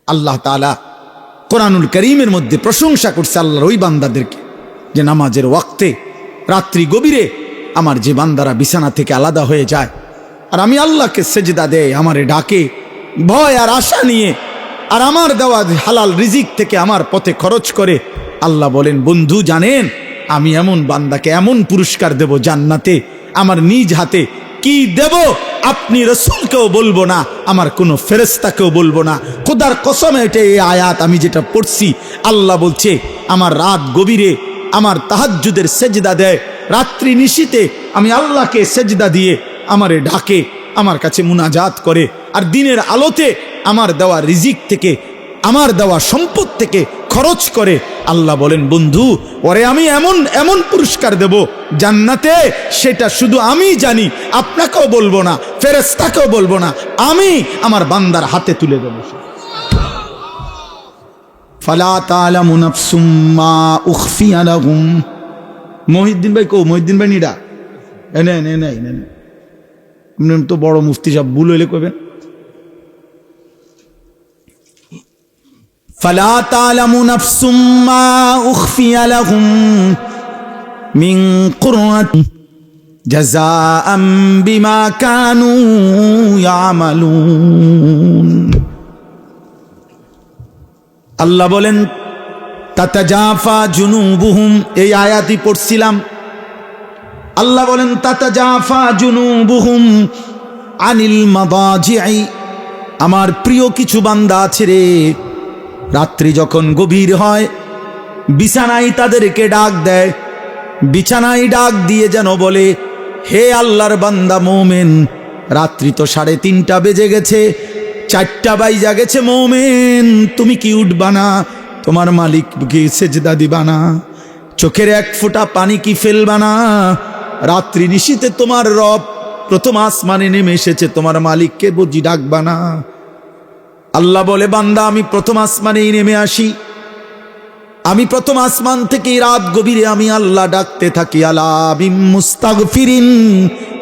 আল্লাহ তাআলা কোরআনুল কারীমের মধ্যে প্রশংসা করছে আল্লাহর ওই বান্দাদেরকে যে নামাজের ওয়াক্তে রাত্রি গভীরে আমার যে বান্দারা বিছানা থেকে আলাদা হয়ে যায় আর আমি আল্লাহকে সেজদা দেয়, আমারে ডাকে ভয় আর আশা নিয়ে, আর আমার দেওয়া হালাল রিজিক থেকে আমার পথে খরচ করে, আল্লাহ বলেন বন্ধু জানেন আমি এমন বান্দাকে এমন পুরস্কার দেব জান্নাতে, আমার নিজ হাতে কি দেব আপনি রাসূলকেও বলবো না, আমার কোনো ফেরেশতাকেও বলবো না। খোদার কসম এটা এই আয়াত আমি যেটা পড়ছি, আল্লাহ বলছে আমার রাত গভীরে আমার তাহাজ্জুদের সেজদা দেয়, রাত্রি নিশীতে আমি আল্লাহকে সেজদা দিয়ে আমারে ডাকে, আমার কাছে মুনাজাত করে, আর দিনের আলোতে আমার দেওয়া রিজিক থেকে আমার দেওয়া সম্পদ থেকে খরচ করে। আল্লাহ বলেন বন্ধু ওরে আমি এমন এমন পুরস্কার দেব জান্নাতে, সেটা শুধু আমি জানি, আপনাকেও বলবো না, ফেরেশতাকেও বলবো না, আমি আমার বান্দার হাতে তুলে দেব। ফালা তা'লামু নাফসুম মা উখফিয়া লাহুম। মহিউদ্দিন ভাই কো, মহিউদ্দিন ভাই নিডা এনে এনে এনে এনে আপনি তো বড় মুফতি সাহেব, ভুল হইলে কইবেন। ফালা তা'লামু নাফসুম মা উখফিয়া লাহুম মিন কুররাতি জাযাআম বিমা কানু ইয়ামালুন। আল্লাহ বলেন তাতাজাফা জুনুবুহুম, এই আয়াতই পড়ছিলাম। আল্লাহ বলেন তাতাজাফা জুনুবুহুম আনিল মাদাজি'i, আমার প্রিয় কিছু বান্দা আছে রে, রাত্রি যখন গভীর হয় বিছানায় তাদেরকে ডাক দেয়, বিছানায় ডাক দিয়ে যেন বলে হে আল্লাহর বান্দা মোমেন, রাত্রি তো 3:30 বেজে গেছে, 4টা বাইজা গেছে, মোমেন তুমি কি উঠবা না, তোমার মালিককে সেজদা দিবা না, চোখের এক ফোঁটা পানি কি ফেলবা না, রাত্রি নিশীতে তোমার রব প্রথম আসমানে নেমে এসেছে, তোমার মালিককে বুঝি ডাকবা না। আল্লাহ বলে বান্দা আমি প্রথম আসমানেই নেমে আসি, আমি প্রথম আসমান থেকে রাত গভীরে আমি আল্লাহ ডাকতে থাকি, আলা বিম মুস্তাগফিরিন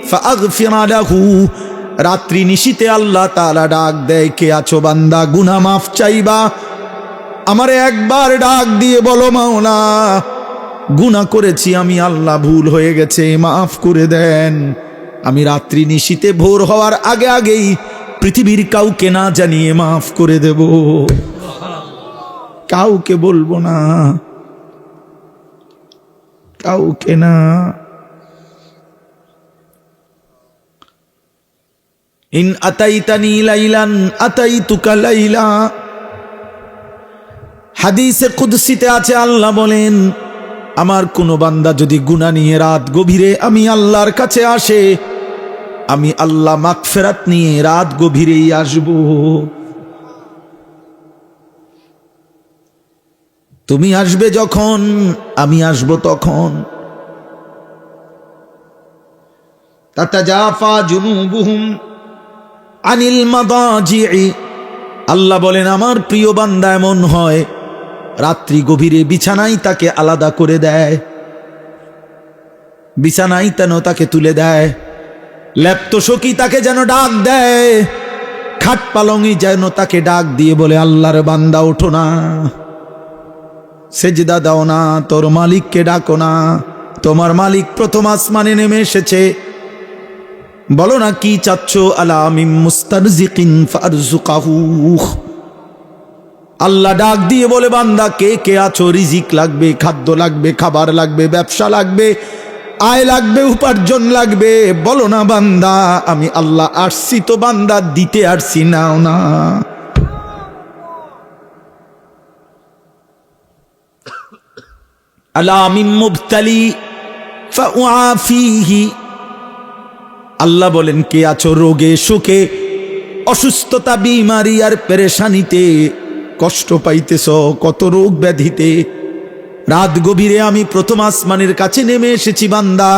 ফাগফির লাহু, রাত্রি নিশীতে আল্লাহ তাআলা ডাক দেয় কে আছো বান্দা গুনাহ মাফ চাইবা, আমারে একবার ডাক দিয়ে বলো মাওলা গুনাহ করেছি আমি আল্লাহ, ভুল হয়ে গেছে মাফ করে দেন। আমি রাত্রি নিশীতে ভোর হওয়ার আগে আগেই পৃথিবীর কাউকে না জানিয়ে মাফ করে দেব, কাউকে বলবো না, কাউকে না। ইন আতাইতানি লাইলান আতাইতুকা লাইলা, হাদিসে কুদসিতে আছে আল্লাহ বলেন আমার কোনো বান্দা যদি গুনাহ নিয়ে রাত গভীরে আমি আল্লাহর কাছে আসে, আমি আল্লাহ মাগফিরাত নিয়ে রাত গভীরেই আসব। তুমি আসবে যখন আমি আসব তখন। তাতাজাফা জুনুবুহুম আনিল মাদাজি'i, আল্লাহ বলেন আমার প্রিয় বান্দা এমন হয় রাত্রি গভীরে বিছানায় তাকে আলাদা করে দেয়, বিছানায় তেন তাকে তুলে দেয়, লেপ্তশোকী তাকে যেন ডাক দেয়, খাট পালঙ্গি যেন তাকে ডাক দিয়ে বলে আল্লাহর বান্দা ওঠো না, সেজদা দাও না, তোর মালিককে ডাকো না, তোমার মালিক প্রথম আসমানে নেমে এসেছে, বলো না কি চাচ্ছ, আলা মিন মুস্তারজিকিন ফারজুকাহু। আল্লাহ ডাক দিয়ে বলে বান্দা কে কে আছো, রিজিক লাগবে, খাদ্য লাগবে, খাবার লাগবে, ব্যবসা লাগবে, আয় লাগবে, উপার্জন লাগবে, বলো না বান্দা আমি আল্লাহ আসছি তো বান্দা দিতে আসছি, নাও না। আলা মিন মুবতালি ফাউআফিহি, আল্লাহ বলেন কে আছো রোগে শোকে অসুস্থতা বিমারি আর পেরেশানিতে কষ্ট পাইতেছ, কত রোগ ব্যাধিতে, রাত গভীরে আমি প্রথম আসমানের কাছে নেমে এসেছি বান্দা,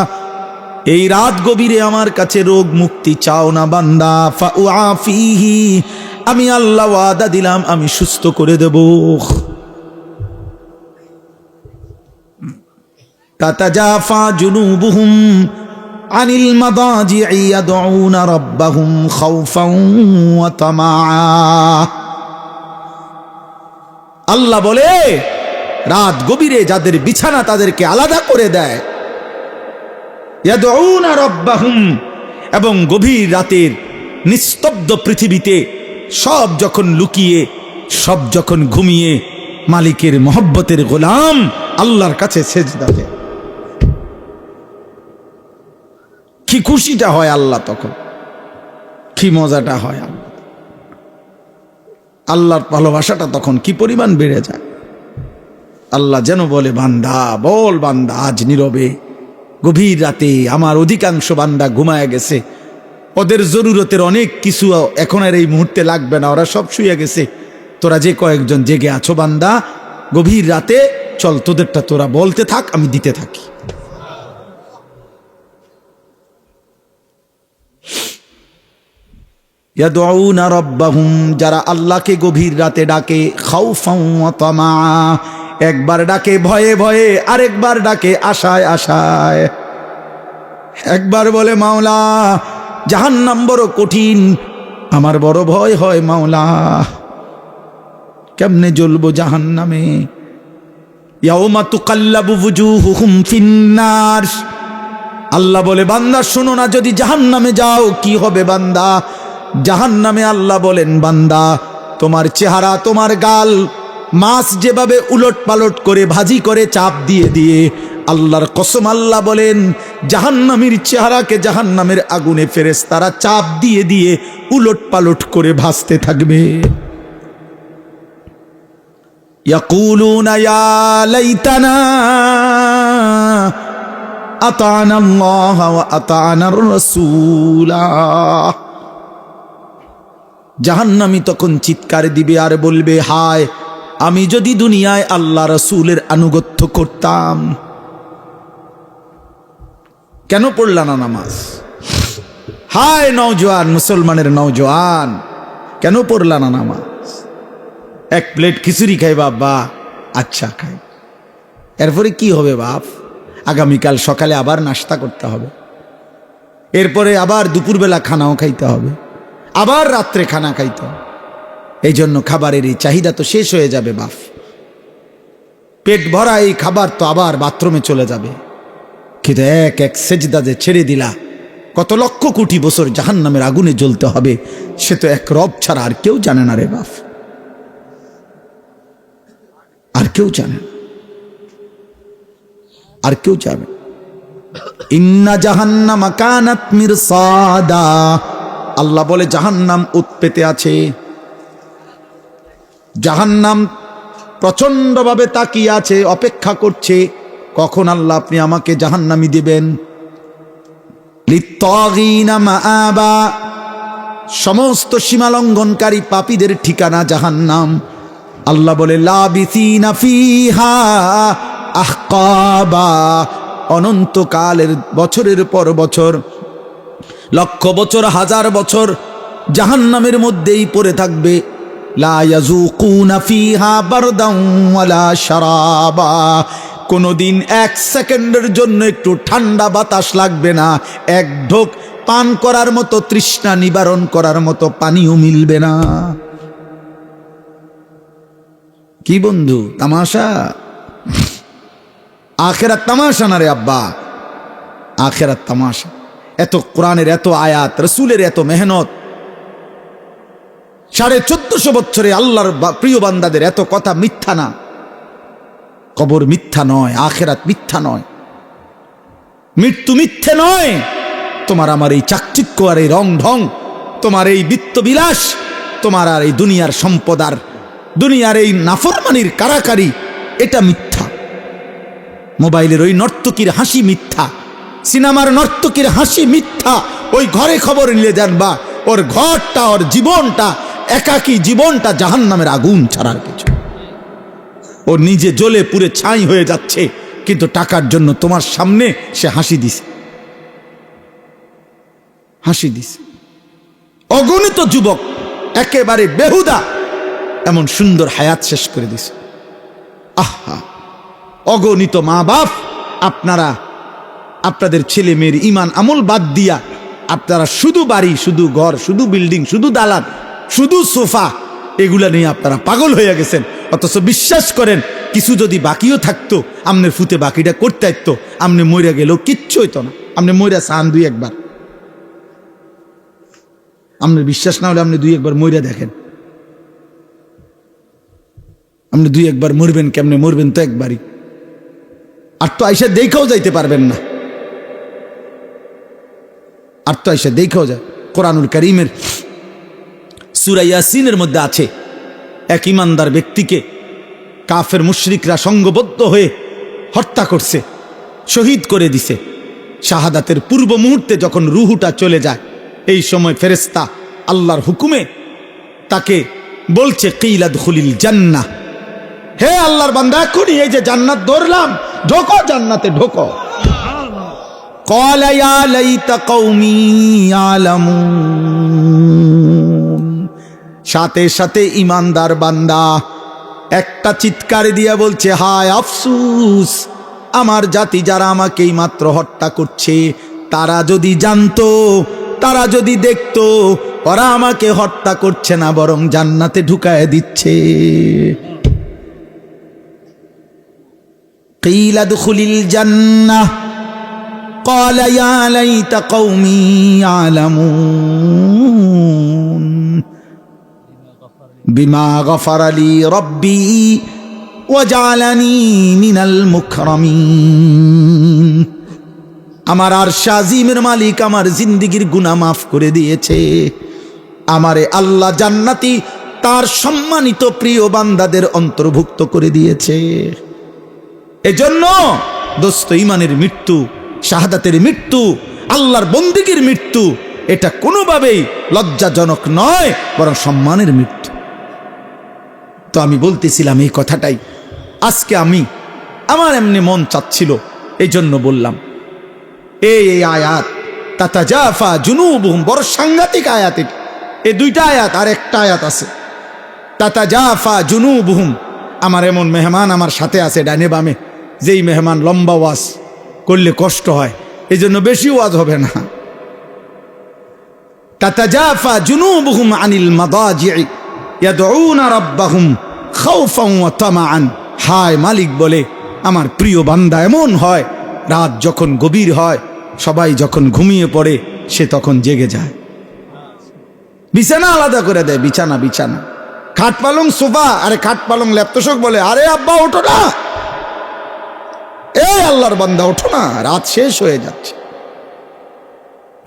এই রাত গভীরে আমার কাছে রোগ মুক্তি চাও না বান্দা, ফাউআফিহি, আমি আল্লাহ ওয়াদা দিলাম আমি সুস্থ করে দেব। তাতাজাফা জুনুবুহুম আনিল মাদাজি'i ইয়াদউনা রাব্বাহুম খাউফান ওয়া তামাআ, আল্লাহ বলে রাত গভীরে যাদের বিছানা তাদেরকে আলাদা করে দেয়, ইয়াদউনা রাব্বাহুম, এবং গভীর রাতের নিস্তব্ধ পৃথিবীতে সব যখন লুকিয়ে, সব যখন ঘুমিয়ে মালিকের মহব্বতের গোলাম আল্লাহর কাছে সেজদা দেয়। কি খুশিটা হয় আল্লাহ তখন, কি মজাটা হয় আল্লাহর ভালোবাসাটা তখন কি পরিমাণ বেড়ে যায়। আল্লাহ যেন বলে, বান্দা বল, বান্দা আজ নীরবে গভীর রাতে আমার অধিকাংশ বান্দা ঘুমায় গেছে, ওদের জরুরতের অনেক কিছু এখন আর এই মুহূর্তে লাগবে না, ওরা সব শুয়ে গেছে, তোরা যে কয়েকজন জেগে আছো বান্দা গভীর রাতে চল তোদেরটা তোরা বলতে থাক, আমি দিতে থাকি। ইয়াদউনা রাব্বাহুম, যারা আল্লাহকে গভীর রাতে ডাকে, খাউফান ওয়া তামা, একবার ডাকে ভয়ে ভয়ে, আরেকবার ডাকে আশায় আশায়। একবার বলে মাওলা জাহান্নাম বড় কঠিন, আমার বড় ভয় হয় মাওলা, কেমনে জ্বলবো জাহান্নামে। ইয়াউমা তুকাল্লাবু ওয়ুজুহুহুম ফিন্নার, আল্লাহ বলে বান্দা শোনো না, যদি জাহান্নামে যাও কি হবে বান্দা। জাহান্নামে আল্লাহ বলেন, বান্দা তোমার চেহারা, তোমার গাল মাছ যেভাবে উলট পালট করে ভাজি করে চাপ দিয়ে দিয়ে, আল্লাহর কসম আল্লাহ বলেন জাহান্নামীর চেহারাকে জাহান্নামের আগুনে ফেরেশতারা চাপ দিয়ে দিয়ে উলট পালট করে ভাজতে থাকবে। ইয়াকুলুনা ইয়া লাইতানা আতানা আল্লাহ ওয়া আতানার রাসূলা, জাহান্নামী তখন চিৎকার দিবে আর বলবে, হায় আমি যদি দুনিয়ায় আল্লাহ রাসূলের আনুগত্য করতাম। কেন পড়লা না নামাজ? হায় নওজোয়ান, মুসলমানের নওজোয়ান, কেন পড়লা না নামাজ? এক প্লেট খিচুড়ি খাই বাবা, আচ্ছা খাই, এরপরে কি হবে বাপ? আগামীকাল সকালে আবার নাস্তা করতে হবে, এরপরে আবার দুপুরবেলা খানাও খাইতে হবে, আবার রাত্রে খানা খাইতে হবে। এই জন্য খাবারের এই চাহিদা তো শেষ হয়ে যাবে বাপ। পেট ভরা এই খাবার তো আবার বাথরুমে চলে যাবে। কিন্তু এক এক সেজদা যে ছেড়ে দিলা, কত লক্ষ কোটি বছর জাহান্নামের আগুনে জ্বলতে হবে, সে তো এক রব ছাড়া আর কেউ জানে না রে বাপ, আর কেউ জানে, আর কেউ জানে। ইন্না জাহান্নামা কানাত মিরসাদা, আল্লাহ বলে জাহান্নাম উৎপেতে আছে, জাহান্নাম প্রচন্ডভাবে তাকিয়ে আছে, অপেক্ষা করছে কখন আল্লাহ আপনি আমাকে জাহান্নামী দিবেন। লিত্তাগিনা মাআবা, সমস্ত সীমালঙ্ঘনকারী পাপীদের ঠিকানা জাহান্নাম। আল্লাহ বলে লাবিসিনা ফিহা আহকাবা, অনন্তকালের বছরের পর বছর, লক্ষ বছর, হাজার বছর জাহান্নামের মধ্যেই পড়ে থাকবে। লা ইয়াযুকুনা ফিহা বারদান ওয়ালা শারাবা, কোনদিন এক সেকেন্ডের জন্য একটু ঠান্ডা বাতাস লাগবে না, এক ঢোক পান করার মতো, তৃষ্ণা নিবারণ করার মতো পানিও মিলবে না। কি বন্ধু তামাশা? আখেরাত তামাশা না রে আব্বা, আখেরাত তামাশা। এত কোরআনের এত আয়াত, রসুলের এত মেহনত, 1450 বছরে আল্লাহর প্রিয় বান্দাদের এত কথা মিথ্যা না। কবর মিথ্যা নয়, আখেরাত মিথ্যা নয়, মৃত্যু মিথ্যে নয়। তোমার আমার এই চাকচিক্য আর এই রং ঢং, তোমার এই বিত্তবিলাস, তোমার আর এই দুনিয়ার সম্পদ আর দুনিয়ার এই নাফরমানির কারাকারি, এটা মিথ্যা। মোবাইলের ওই নর্তকীর হাসি মিথ্যা, সিনেমার নর্তকীর হাসি মিথ্যা। ওই ঘরে খবর নিলে জানবা ওর ঘরটা, ওর জীবনটা, একাকী জীবনটা জাহান্নামের আগুন ছাড়ার কিছু। ও নিজে জ্বলে পুড়ে ছাই হয়ে যাচ্ছে, কিন্তু টাকার জন্য তোমার সামনে সে হাসি দিছে, হাসি দিছে। অগণিত যুবক একেবারে বেহুদা এমন সুন্দর হায়াত শেষ করে দিছে। আহা, অগণিত মা বাপ, আপনারা আপনাদের ছেলে মেয়ের ইমান আমল বাদ দিয়া আপনারা শুধু বাড়ি, শুধু ঘর, শুধু বিল্ডিং, শুধু দালান, শুধু সোফা, এগুলা নিয়ে আপনারা পাগল হয়ে গেছেন। অথচ বিশ্বাস করেন কিছু যদি বাকিও থাকতো আমনের ফুতে বাকিটা করতে আসতো, আমনে মইরা গেলেও কিচ্ছু হইতো না। আপনি মইরা চান দুই একবার, আপনার বিশ্বাস না হলে আপনি দুই একবার মইরা দেখেন। আপনি দুই একবার মরবেন, কেমনে মরবেন তো একবারই, আর তো আইসা দেখাও যাইতে পারবেন না, আর তো আইসা দেখাও যায়। কোরআনুল কারীমের সূরা ইয়াসিনের মধ্যে আছে, এক ইমানদার ব্যক্তিকে কাফের মুশরিকরা সংঘবদ্ধ হয়ে হত্যা করছে, শহীদ করে দিছে। শাহাদাতের পূর্ব মুহূর্তে যখন রুহুটা চলে যায়, এই সময় ফেরেশতা আল্লাহর হুকুমে তাকে বলছে কিলা দুখুলিল জান্নাহ, হে আল্লাহর বান্দা এখনই এই যে জান্নাত ধরলাম, ঢোকো জান্নাতে ঢোকো। ক্বালা ইয়া লাইতা কওমি ইয়ালামুন, সাথে সাথে ইমানদার বান্দা একটা চিৎকার দিয়া বলছে, হায় আফসুস, আমার জাতি যারা আমাকে মাত্র হত্যা করছে, তারা যদি জানতো, তারা যদি দেখতো, ওরা আমাকে হত্যা করছে না, বরং জান্নাতে ঢুকায় দিচ্ছে। কিলা দুখুলিল জান্নাহ ক্বালা ইয়া লাইতা কওমি ইয়ালামুন বিমা গফারা লি রব্বি ওয়া জাআলানি মিনাল মুকরামিন। আমার আরশ আজিমের মালিক আমার জিন্দেগীর গুনাহ মাফ করে দিয়েছে, আমারে আল্লাহ জান্নাতি তার সম্মানিত প্রিয় বান্দাদের অন্তর্ভুক্ত করে দিয়েছে। এজন্য দোস্ত, ঈমানের মৃত্যু, শাহাদাতের মৃত্যু, আল্লাহর বন্দেগীর মৃত্যু, এটা কোনোভাবেই লজ্জাজনক নয়, বরং সম্মানের মৃত্যু। তো আমি বলতেছিলাম এই কথাটাই আজকে, আমার এমনি মন চাচ্ছিল, এই জন্য বললাম। এই আয়াত তাতাজাফা জুনুবুহুম, বড় সাংঘাতিক আয়াত। এই দুইটা আয়াত, আর একটা আয়াত আছে তাতাজাফা জুনুবুহুম। আমার এমন মেহমান আমার সাথে আছে ডানে বামে, যেই মেহমান লম্বা ওয়াজ করলে কষ্ট হয়, এই জন্য বেশি ওয়াজ হবে না। তাতাজাফা জুনুবুহুম আনিল মাদাজি'i ইয়াদউনা রাব্বাহুম খাউফান ওয়া তামাআন। হায় মালিক বলে, আমার প্রিয় বান্দা এমন হয়, রাত যখন গভীর হয়, সবাই যখন ঘুমিয়ে পড়ে, সে তখন জেগে যায়, বিছানা আলাদা করে দেয়, বিছানা বিছানা খাট পালং সোফা, আরে খাট পালং ল্যাপটপ বলে, আরে আব্বা ওঠো না, এই আল্লাহর বান্দা ওঠো না, রাত শেষ হয়ে যাচ্ছে,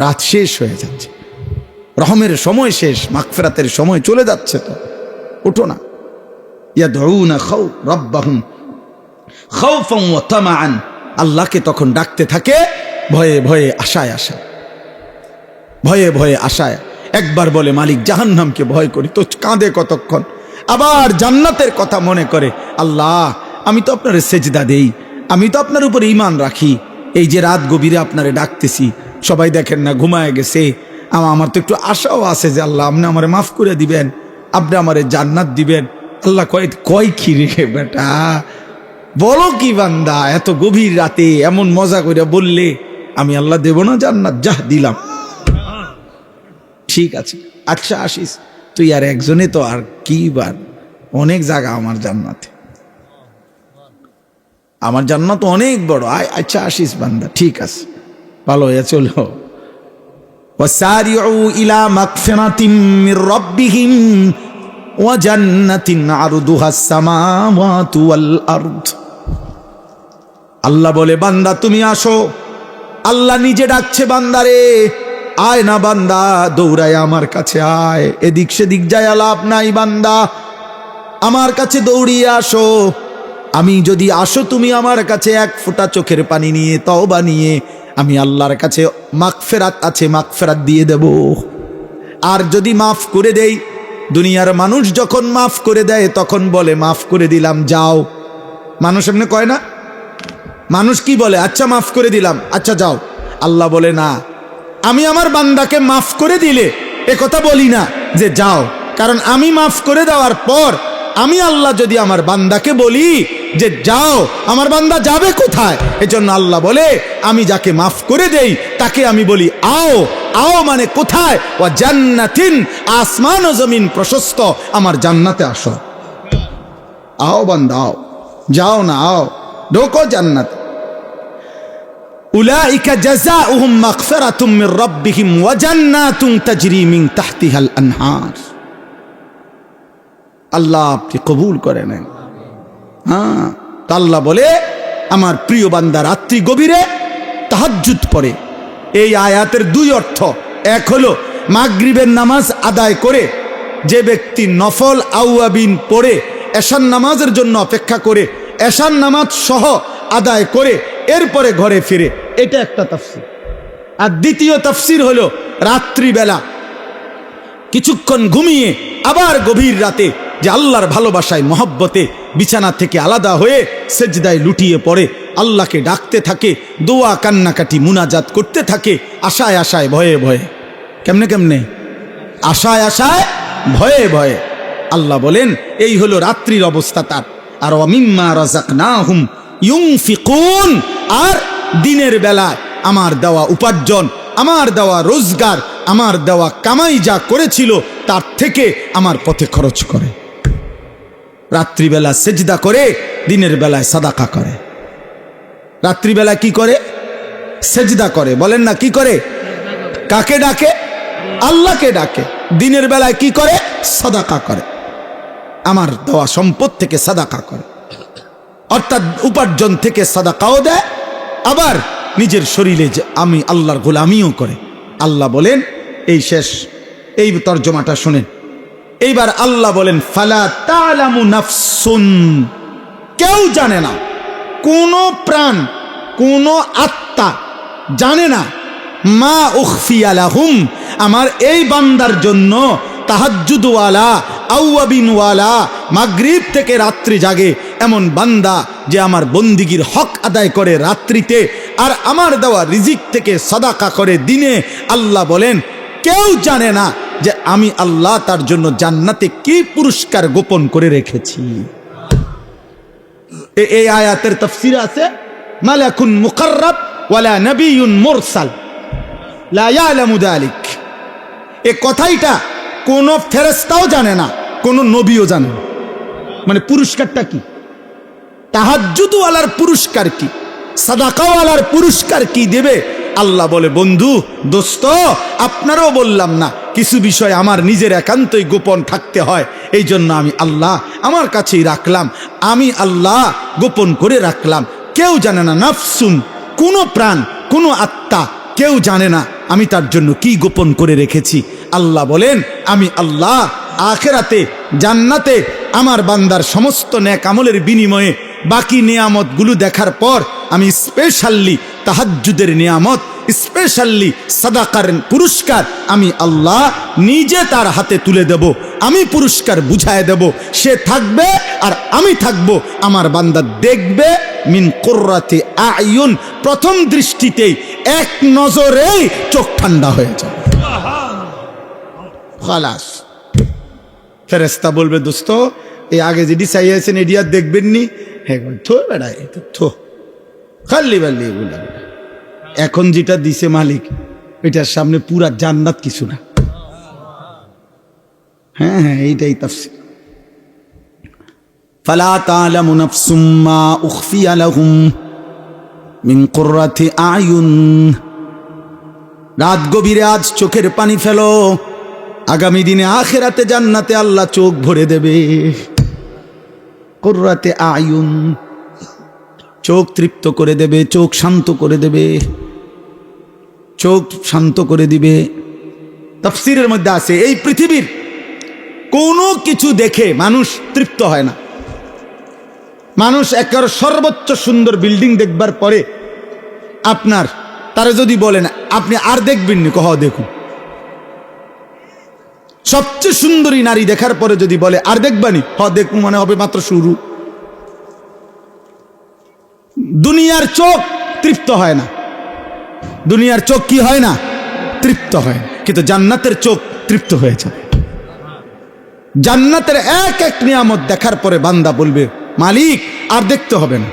রাত শেষ হয়ে যাচ্ছে, রহমের সময় শেষ, মাগফিরাতের সময় চলে যাচ্ছে, তো ওঠো না। ইয়াদউনা রাব্বাহুম খাউফান ওয়া তামাআন, আল্লাহকে তখন ডাকতে থাকে ভয়ে ভয়ে আশায় আশায়, ভয়ে ভয়ে আশায়। একবার বলে মালিক জাহান্নামকে ভয় করি, তো কাঁদে কতক্ষণ, আবার জান্নাতের কথা মনে করে, আল্লাহ আমি তো আপনার সেজদা দেই, আমি তো আপনার উপরে ঈমান রাখি, এই যে রাত গভীরে আপনারে ডাকতেছি, সবাই দেখেন না ঘুমায় গেছে, আমার তো একটু আশাও আছে যে আল্লাহ আপনি আমারে মাফ করে দিবেন, আপনি আমারে জান্নাত দিবেন। আল্লাহ কয় কি রে বেটা, বলো কি বান্দা, এত গভীর রাতে এমন মজা করে বললে আমি আল্লাহ দেব না জান্নাত? যাহ দিলাম, ঠিক আছে, আচ্ছা আসিস তুই, আর একজনে তো আর কি, বার অনেক জায়গা আমার জান্নাতে, আমার জান্নাত অনেক বড়, আচ্ছা আসিস বান্দা, ঠিক আছে, ভালো হয়ে চলো। ওয়াসারিউ ইলা মাগফিরাতিম মির রাব্বিহিম ওয়া জান্নাতিন আরদুহাস সামাওয়াতু ওয়াল আরদ। আল্লাহ বলে, বান্দা তুমি আসো, আল্লাহ নিজে ডাকছে বান্দারে, আয় না বান্দা, দৌড়ায় আমার কাছে আয়, এদিক সেদিক যায় লাভ নাই বান্দা, আমার কাছে দৌড়িয়ে আসো। আমি যদি আসো তুমি আমার কাছে এক ফোঁটা চোখের পানি নিয়ে, তওবা নিয়ে, আমি আল্লাহর কাছে মাগফিরাত আছে, মাগফিরাত দিয়ে দেব। আর যদি মাফ করে দেই, দুনিয়ার মানুষ যখন মাফ করে দেয় তখন বলে মাফ করে দিলাম যাও, মানুষ এমনি কয় না, মানুষ কি বলে, আচ্ছা মাফ করে দিলাম, আচ্ছা যাও। আল্লাহ বলে না, আমি আমার বান্দাকে মাফ করে দিলে এ কথা বলি না যে যাও, কারণ আমি মাফ করে দেওয়ার পর আমি আল্লাহ যদি আমার বান্দাকে বলি যে যাও, আমার বান্দা যাবে কোথায়? এজন্য আল্লাহ বলে, আমি যাকে মাফ করে দেই তাকে আমি বলি আও, আও মানে কোথায়? ওয়া জান্নাতিন, আসমান ও জমিন প্রশস্ত, আমার জান্নাতে আসো। আও বান্দা আও, যাও না, আও ঢোকো জান্নাত। উলাইকা জাযাউহুম মাগফিরাতুম মির রাব্বিহিম ওয়া জান্নাতুন তাজরি মিন তাহতিহাল আনহার। আল্লাহ আপনি কবুল করে নেন। হ্যাঁ, তো আল্লাহ বলে আমার প্রিয় বান্দা রাত্রি গভীরে তাহাজ্জুদ পড়ে। এই আয়াতের দুই অর্থ। এক হলো মাগরিবের নামাজ আদায় করে যে ব্যক্তি নফল আউয়াবিন পড়ে এশার নামাজের জন্য অপেক্ষা করে এশার নামাজ সহ আদায় করে এরপরে ঘরে ফিরে, এটা একটা তাফসীর। আর দ্বিতীয় তাফসীর হলো রাত্রিবেলা কিছুক্ষণ ঘুমিয়ে আবার গভীর রাতে যে আল্লাহর ভালোবাসায় মহব্বতে বিছানা থেকে আলাদা হয়ে সেজদায় লুটিয়ে পড়ে, আল্লাহকে ডাকতে থাকে, দোয়া কান্নাকাটি মুনাজাত করতে থাকে, আশায় আশায় ভয়ে ভয়ে। কেমনে কেমনে? আশায় আশায় ভয়ে ভয়ে। আল্লাহ বলেন এই হলো রাত্রির অবস্থা তার। আর ওয়ামিম্মা রাযাকনাহুম ইউনফিকুন, আর দিনের বেলায় আমার দেওয়া উপার্জন, আমার দেওয়া রোজগার, আমার দেওয়া কামাই যা করেছিল তার থেকে আমার পথে খরচ করে। রাত্রিবেলা সেজদা করে, দিনের বেলায় সাদাকা করে। রাত্রিবেলা কি করে? সেজদা করে। বলেন না কি করে? কাকে ডাকে? আল্লাহকে ডাকে। দিনের বেলায় কি করে? সাদাকা করে। আমার দেওয়া সম্পদ থেকে সাদাকা করে, অর্থাৎ উপার্জন থেকে সাদাকাও দেয়, আবার নিজের শরীরে যে আমি আল্লাহর গোলামিও করে। আল্লাহ বলেন এই শেষ, এই তর্জমাটা শুনেন। এইবার আল্লাহ বলেন ফালা তা'লামু নাফসুন, কেউ জানে না, কোন প্রাণ, কোন আত্মা জানে না, মা উখফিয়া লাহুম, আমার এই বান্দার জন্য তাহাজ্জুদওয়ালা আউয়াবিনওয়ালা মাগরিব থেকে রাত্রি জাগে এমন বান্দা যে আমার বন্দিগির হক আদায় করে রাত্রিতে, আর আমার দেওয়া রিজিক থেকে সাদাকা করে দিনে। আল্লাহ বলেন কেউ জানে না যে আমি আল্লাহ তার জন্য জান্নাতে কি পুরস্কার গোপন করে রেখেছি। এই আয়াতের তাফসীর আছে মালাকুন মুকাররাব ওয়ালা নবিয়্যুন মুরসাল লা ইয়ালামু যালিক। এই কথাইটা কোন ফেরেশতাও জানে না, কোন নবীও জানে না। মানে পুরস্কারটা কি? তাহাজ্জুদওয়ালার পুরস্কার কি? সাদাকাওয়ালার পুরস্কার কি দেবে? আল্লাহ বলে বন্ধু, দোস্ত, আপনারও বললাম না, কিছু বিষয় আমার নিজের একান্তই গোপন থাকতে হয়, এই জন্য আমি আল্লাহ আমার কাছেই রাখলাম, আমি আল্লাহ গোপন করে রাখলাম। কেউ জানে না, নাফসুন, কোনো প্রাণ, কোনো আত্মা, কেউ জানে না আমি তার জন্য কি গোপন করে রেখেছি। আল্লাহ বলেন আমি আল্লাহ আখিরাতে জান্নাতে আমার বান্দার সমস্ত নেক আমলের বিনিময়ে বাকি নিয়ামতগুলো দেখার পর আমি স্পেশালি তাহাজ্জুদের নিয়ামত, স্পেশালি সাদাকার পুরস্কার আমি আল্লাহ নিজে তার হাতে তুলে দেব। আমি পুরস্কার বুঝায় দেব, সে থাকবে আর আমি থাকব, আমার বান্দা দেখবে মিন কুররাতি আয়ুন, প্রথম দৃষ্টিতেই এক নজরেই চোখ ঠান্ডা হয়ে যাবে। খালাস। ফেরেশতা বলবে দোস্ত এই আগে যেটি চাইয়াছেন এটি আর দেখবেন নি? হ্যাঁ থো বেড়া, থো খাল্লি বাল্লি এগুলা। এখন যেটা দিছে মালিক এটার সামনে পুরা জান্নাত কিছু না। হ্যাঁ হ্যাঁ, এইটাই তাফসীর। ফালা তা'লামু নাফসুম মা উখফিয়া লাহুম মিন কুররাতি আয়ুন। রাত গভীরে আজ চোখের পানি ফেলো, আগামী দিনে আখিরাতে জান্নাতে আল্লাহ চোখ ভরে দেবে। কুররাতে আয়ুন, চোখ তৃপ্ত করে দেবে, চোখ শান্ত করে দেবে, চোখ শান্ত করে দিবে। তাফসীরের মধ্যে আছে এই পৃথিবীর কোনো কিছু দেখে মানুষ তৃপ্ত হয় না। মানুষ একেবারে সর্বোচ্চ সুন্দর বিল্ডিং দেখবার পরে আপনার তারা যদি বলেন আপনি আর দেখবেন নি, কহ দেখুন। সবচেয়ে সুন্দরী নারী দেখার পরে যদি বলে আর দেখবানি, হ দেখুন, মানে হবে মাত্র শুরু। দুনিয়ার চোখ তৃপ্ত হয় না, দুনিয়ার চোখ কি হয় না? তৃপ্ত হয়। কিন্তু জান্নাতের চোখ তৃপ্ত হয়ে যাবে। জান্নাতের এক এক নিয়ামত দেখার পরে বান্দা বলবে মালিক আর দেখতে হবে না,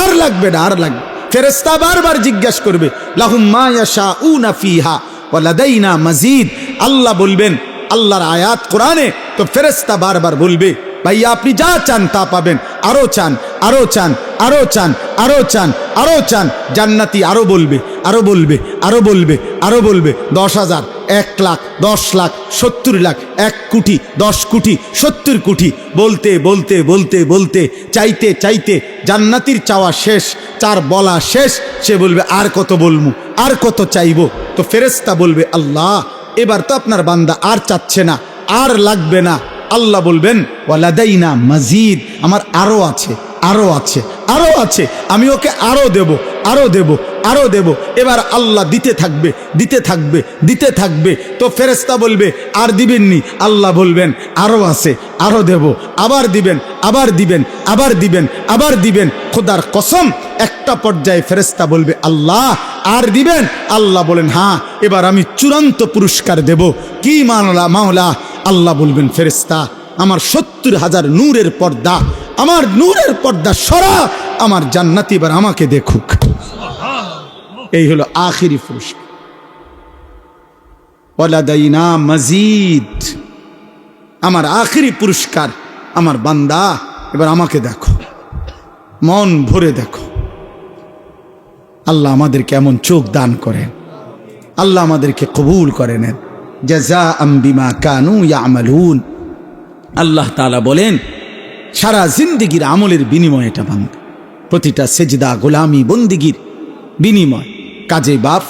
আর লাগবে না, আর লাগবে। ফেরেশতা বারবার জিজ্ঞাসা করবে লাহুম মা ইয়াশাউনা ফিহা ওয়ালাদাইনা মাজিদ। আল্লাহ বলবেন, আল্লাহর আয়াত কোরআনে, তো ফেরেশতা বারবার বলবে ভাইয়া আপনি যা চান তা পাবেন, আরো চান, আরো চান, আরো চান, আরো চান, আরো চান। জান্নাতি আরো বলবে, আরো বলবে, আরো বলবে, আরো বলবে। 10,000, 1 লাখ, 10 লাখ, 70 লাখ, 1 কোটি, 10 কোটি, 70 কোটি, বলতে বলতে বলতে বলতে, চাইতে চাইতে জান্নাতির চাওয়া শেষ, চার বলা শেষ। সে বলবে আর কত বলবো, আর কত চাইবো? তো ফেরেশতা বলবে আল্লাহ এবার তো আপনার বান্দা আর চাচ্ছে না, আর লাগবে না। আল্লাহ বলবেন ওয়ালাদাইনা মাজিদ, আমার আরো আছে, আরো আছে, আরো আছে, আমি ওকে আরো দেব, আরো দেব, আরো দেব। এবার আল্লাহ দিতে থাকবে, দিতে থাকবে, দিতে থাকবে। তো ফেরেশতা বলবে আর দিবেননি? আল্লাহ বলবেন আরো আছে, আরো দেব, আবার দিবেন, আবার দিবেন, আবার দিবেন, আবার দিবেন। খোদার কসম একটা পর্যায়ে ফেরেশতা বলবে আল্লাহ আর দিবেন? আল্লাহ বলেন হ্যাঁ, এবার আমি চূড়ান্ত পুরস্কার দেব। কি মাওলা? মাওলা আল্লাহ বলবেন ফেরেশতা আমার 70,000 নূরের পর্দা, আমার নূরের পর্দা সরা, আমার জান্নাতি এবার আমাকে দেখুক। এই হলো আখিরি পুরস্কার। ওয়ালাদাইনা মাজিদ, আমার আখিরি পুরস্কার, আমার বান্দা এবার আমাকে দেখো, মন ভরে দেখো। আল্লাহ আমাদেরকে এমন চোখ দান করেন, আল্লাহ আমাদেরকে কবুল করে নেন। জাযাআম বিমা কানু ইয়ামালুন। আল্লাহ তাআলা বলেন সারা জিন্দেগির আমলের বিনিময় এটা বান্দা, প্রতিটা সেজদা গোলামি বন্দিগির বিনিময়। কাজে বাপ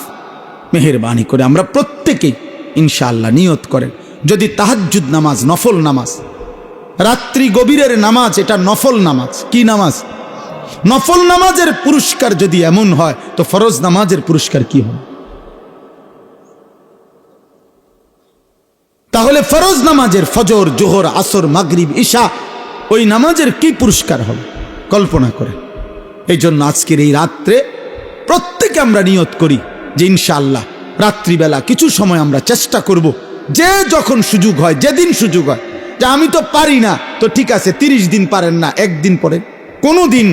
মেহেরবানি করে আমরা প্রত্যেকেই ইনশাআল্লাহ নিয়ত করেন, যদি তাহাজ্জুদ নামাজ, নফল নামাজ, রাত্রি গভীরের নামাজ, এটা নফল নামাজ। কি নামাজ? নফল নামাজের পুরস্কার যদি এমন হয় তো ফরজ নামাজের পুরস্কার কি হবে? তাহলে ফরজ নামাজের ফজর, জোহর, আসর, মাগরিব, ইশা, ওই নামাজের কি পুরস্কার হবে কল্পনা করে। এই জন্য আজকের এই রাত্রে প্রত্যেকে আমরা নিয়ত করি যে ইনশাআল্লাহ রাত্রিবেলা কিছু সময় আমরা চেষ্টা করব, যে যখন সুযোগ হয়, যেদিন সুযোগ হয়, যে আমি তো পারি না, তো ঠিক আছে 30 দিন পারেন না, একদিন পরে, কোনো দিন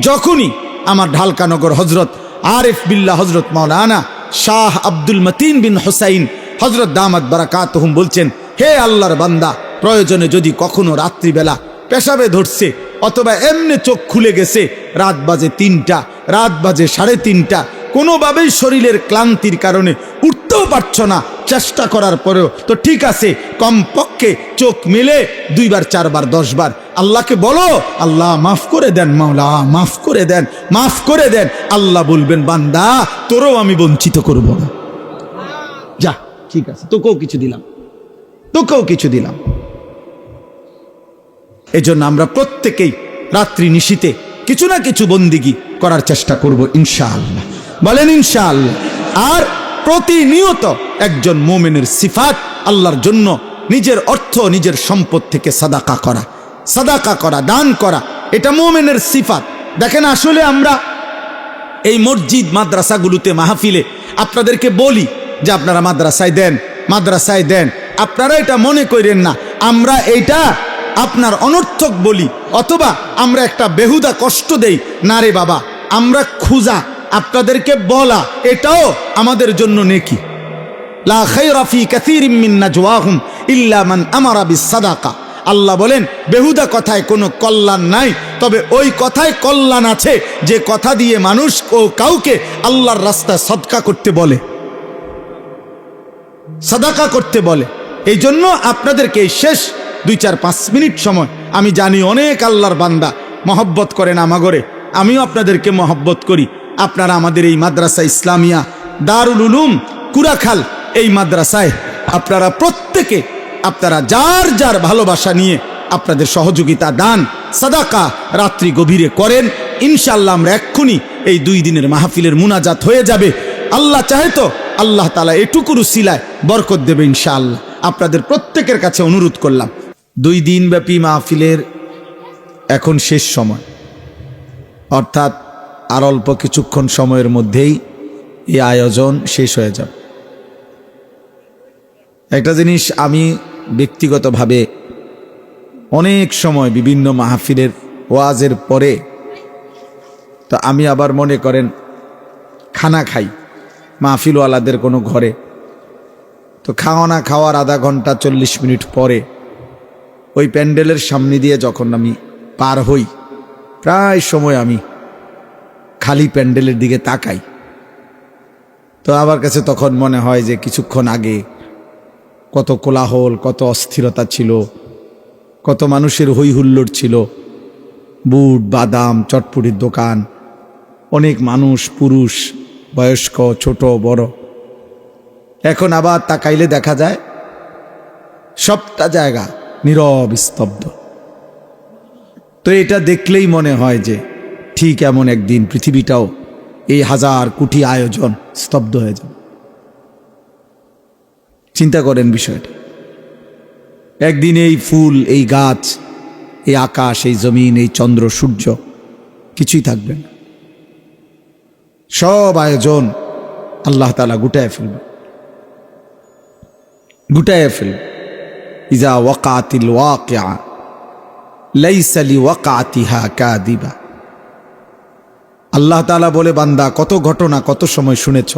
যখনই আমার ঢালকানগর হজরত আরিফ বিল্লাহ হজরত মাওলানা শাহ আব্দুল মতিন বিন হুসাইন হজরত দামাত বারাকাতুহুম বলছেন, হে আল্লাহর বান্দা, প্রয়োজনে যদি কখনো রাত্রিবেলা পেশাবে ধরছে অথবা এমনি চোখ খুলে গেছে, রাত বাজে 3টা, রাত বাজে 3:30, কোনোভাবেই শরীরের ক্লান্তির কারণে উঠতেও পারছ না, চেষ্টা করার পরেও তো ঠিক আছে, কমপক্ষে চোখ মেলে 2 বার 4 বার 10 বার আল্লাহকে বলো, আল্লাহ মাফ করে দেন, মাওলা মাফ করে দেন, মাফ করে দেন। আল্লাহ বলবেন বান্দা তোরও আমি বঞ্চিত করব না, যা ঠিক আছে, তোকেও কিছু দিলাম, তোকেও কিছু দিলাম। এজন্য আমরা প্রত্যেকেই রাত্রি নিশীতে কিছু না কিছু বন্দিগি করার চেষ্টা করব ইনশাআল্লাহ। বলেন ইনশাআল্লাহ। আর প্রতিনিয়ত একজন মুমিনের সিফাত আল্লাহর জন্য নিজের অর্থ, নিজের সম্পদ থেকে সাদাকা করা, সাদাকা করা, দান করা, এটা মুমিনের সিফাত। দেখেন আসলে আমরা এই মসজিদ মাদ্রাসাগুলোতে মাহফিলে আপনাদেরকে বলি যে আপনারা মাদ্রাসায় দেন, মাদ্রাসায় দেন। আপনারা এটা মনে করেন না আমরা এইটা আপনার অনর্থক বলি অথবা আমরা একটা বেহুদা কষ্ট দেই, না রে বাবা, আমরা খুঁজা আপনাদেরকে বলা এটাও আমাদের জন্য নেকি। লা খায়রা ফি কাসীরিম মিন নাজওয়াহুম ইল্লা মান আমারা বিসসাদাকা। আল্লাহ বলেন বেহুদা কথায় কোনো কল্যাণ নাই, তবে ওই কথায় কল্যাণ আছে যে কথা দিয়ে মানুষ ও কাউকে আল্লাহর রাস্তায় সদকা করতে বলে, সাদাকা করতে বলে। এই জন্য আপনাদেরকে এই শেষ 2-4-5 মিনিট সময়, আমি জানি অনেক আল্লাহর বান্দা মহব্বত করেন আমাগরে, আমিও আপনাদেরকে মহব্বত করি। আপনারা আমাদের এই মাদ্রাসা ইসলামিয়া দারুল উলুম কুরাখাল এই মাদ্রাসায় আপনারা প্রত্যেকে আপনারা যার যার ভালোবাসা নিয়ে আপনাদের সহযোগিতা, দান, সাদাকা রাত্রি গভীরে করেন। ইনশাআল্লাহ আমরা এক্ষুনি এই 2 দিনের মাহফিলের মুনাজাত হয়ে যাবে। আল্লাহ চাহে তো আল্লাহ তাআলা এটুকুর উসিলায় বরকত দেবে ইনশাআল্লাহ। আপনাদের প্রত্যেকের কাছে অনুরোধ করলাম, 2 দিন ব্যাপী মাহফিলের এখন শেষ সময়, অর্থাৎ আর অল্প কিছুক্ষণ সময়ের মধ্যেই এই আয়োজন শেষ হয়ে যাবে। একটা জিনিস আমি ব্যক্তিগতভাবে অনেক সময় বিভিন্ন মাহফিলের ওয়াজের পরে, তো আমি আবার মনে করেন খানা খাই মাহফিলওয়ালাদের কোনো ঘরে, তো খাওয়া খাওয়ার আধা ঘন্টা 40 মিনিট পরে ওই প্যান্ডেলের সামনে দিয়ে যখন আমি পার হই, প্রায় সময় আমি খালি প্যান্ডেলের দিকে তাকাই। তো আমার কাছে তখন মনে হয় যে কিছুক্ষণ আগে কত কোলাহল, কত অস্থিরতা ছিল, কত মানুষের হই হুল্লোড় ছিল, বুট বাদাম চটপটির দোকান, অনেক মানুষ, পুরুষ বয়স্ক ছোট বড়। এখন আবার তাকাইলে দেখা যায় সবটা জায়গা নীরব স্তব্ধ। তো এটা দেখলেই মনে হয় যে ঠিক এমন একদিন পৃথিবীটাও এই 1000 কোটি আয়োজন স্তব্ধ হয়ে যাবে। চিন্তা করেন বিষয়টা। একদিন এই ফুল, এই গাছ, এই আকাশ, এই জমিন, এই চন্দ্র সূর্য কিছুই থাকবে না। সব আয়োজন আল্লাহ তাআলা গুটায় ফেলবে। ইজা ওয়াকাতিল ওয়াকিআ লাইসা লিওয়াকাতিহা কাযিবা। আল্লাহ তাআলা বলে, বান্দা কত ঘটনা কত সময় শুনেছ,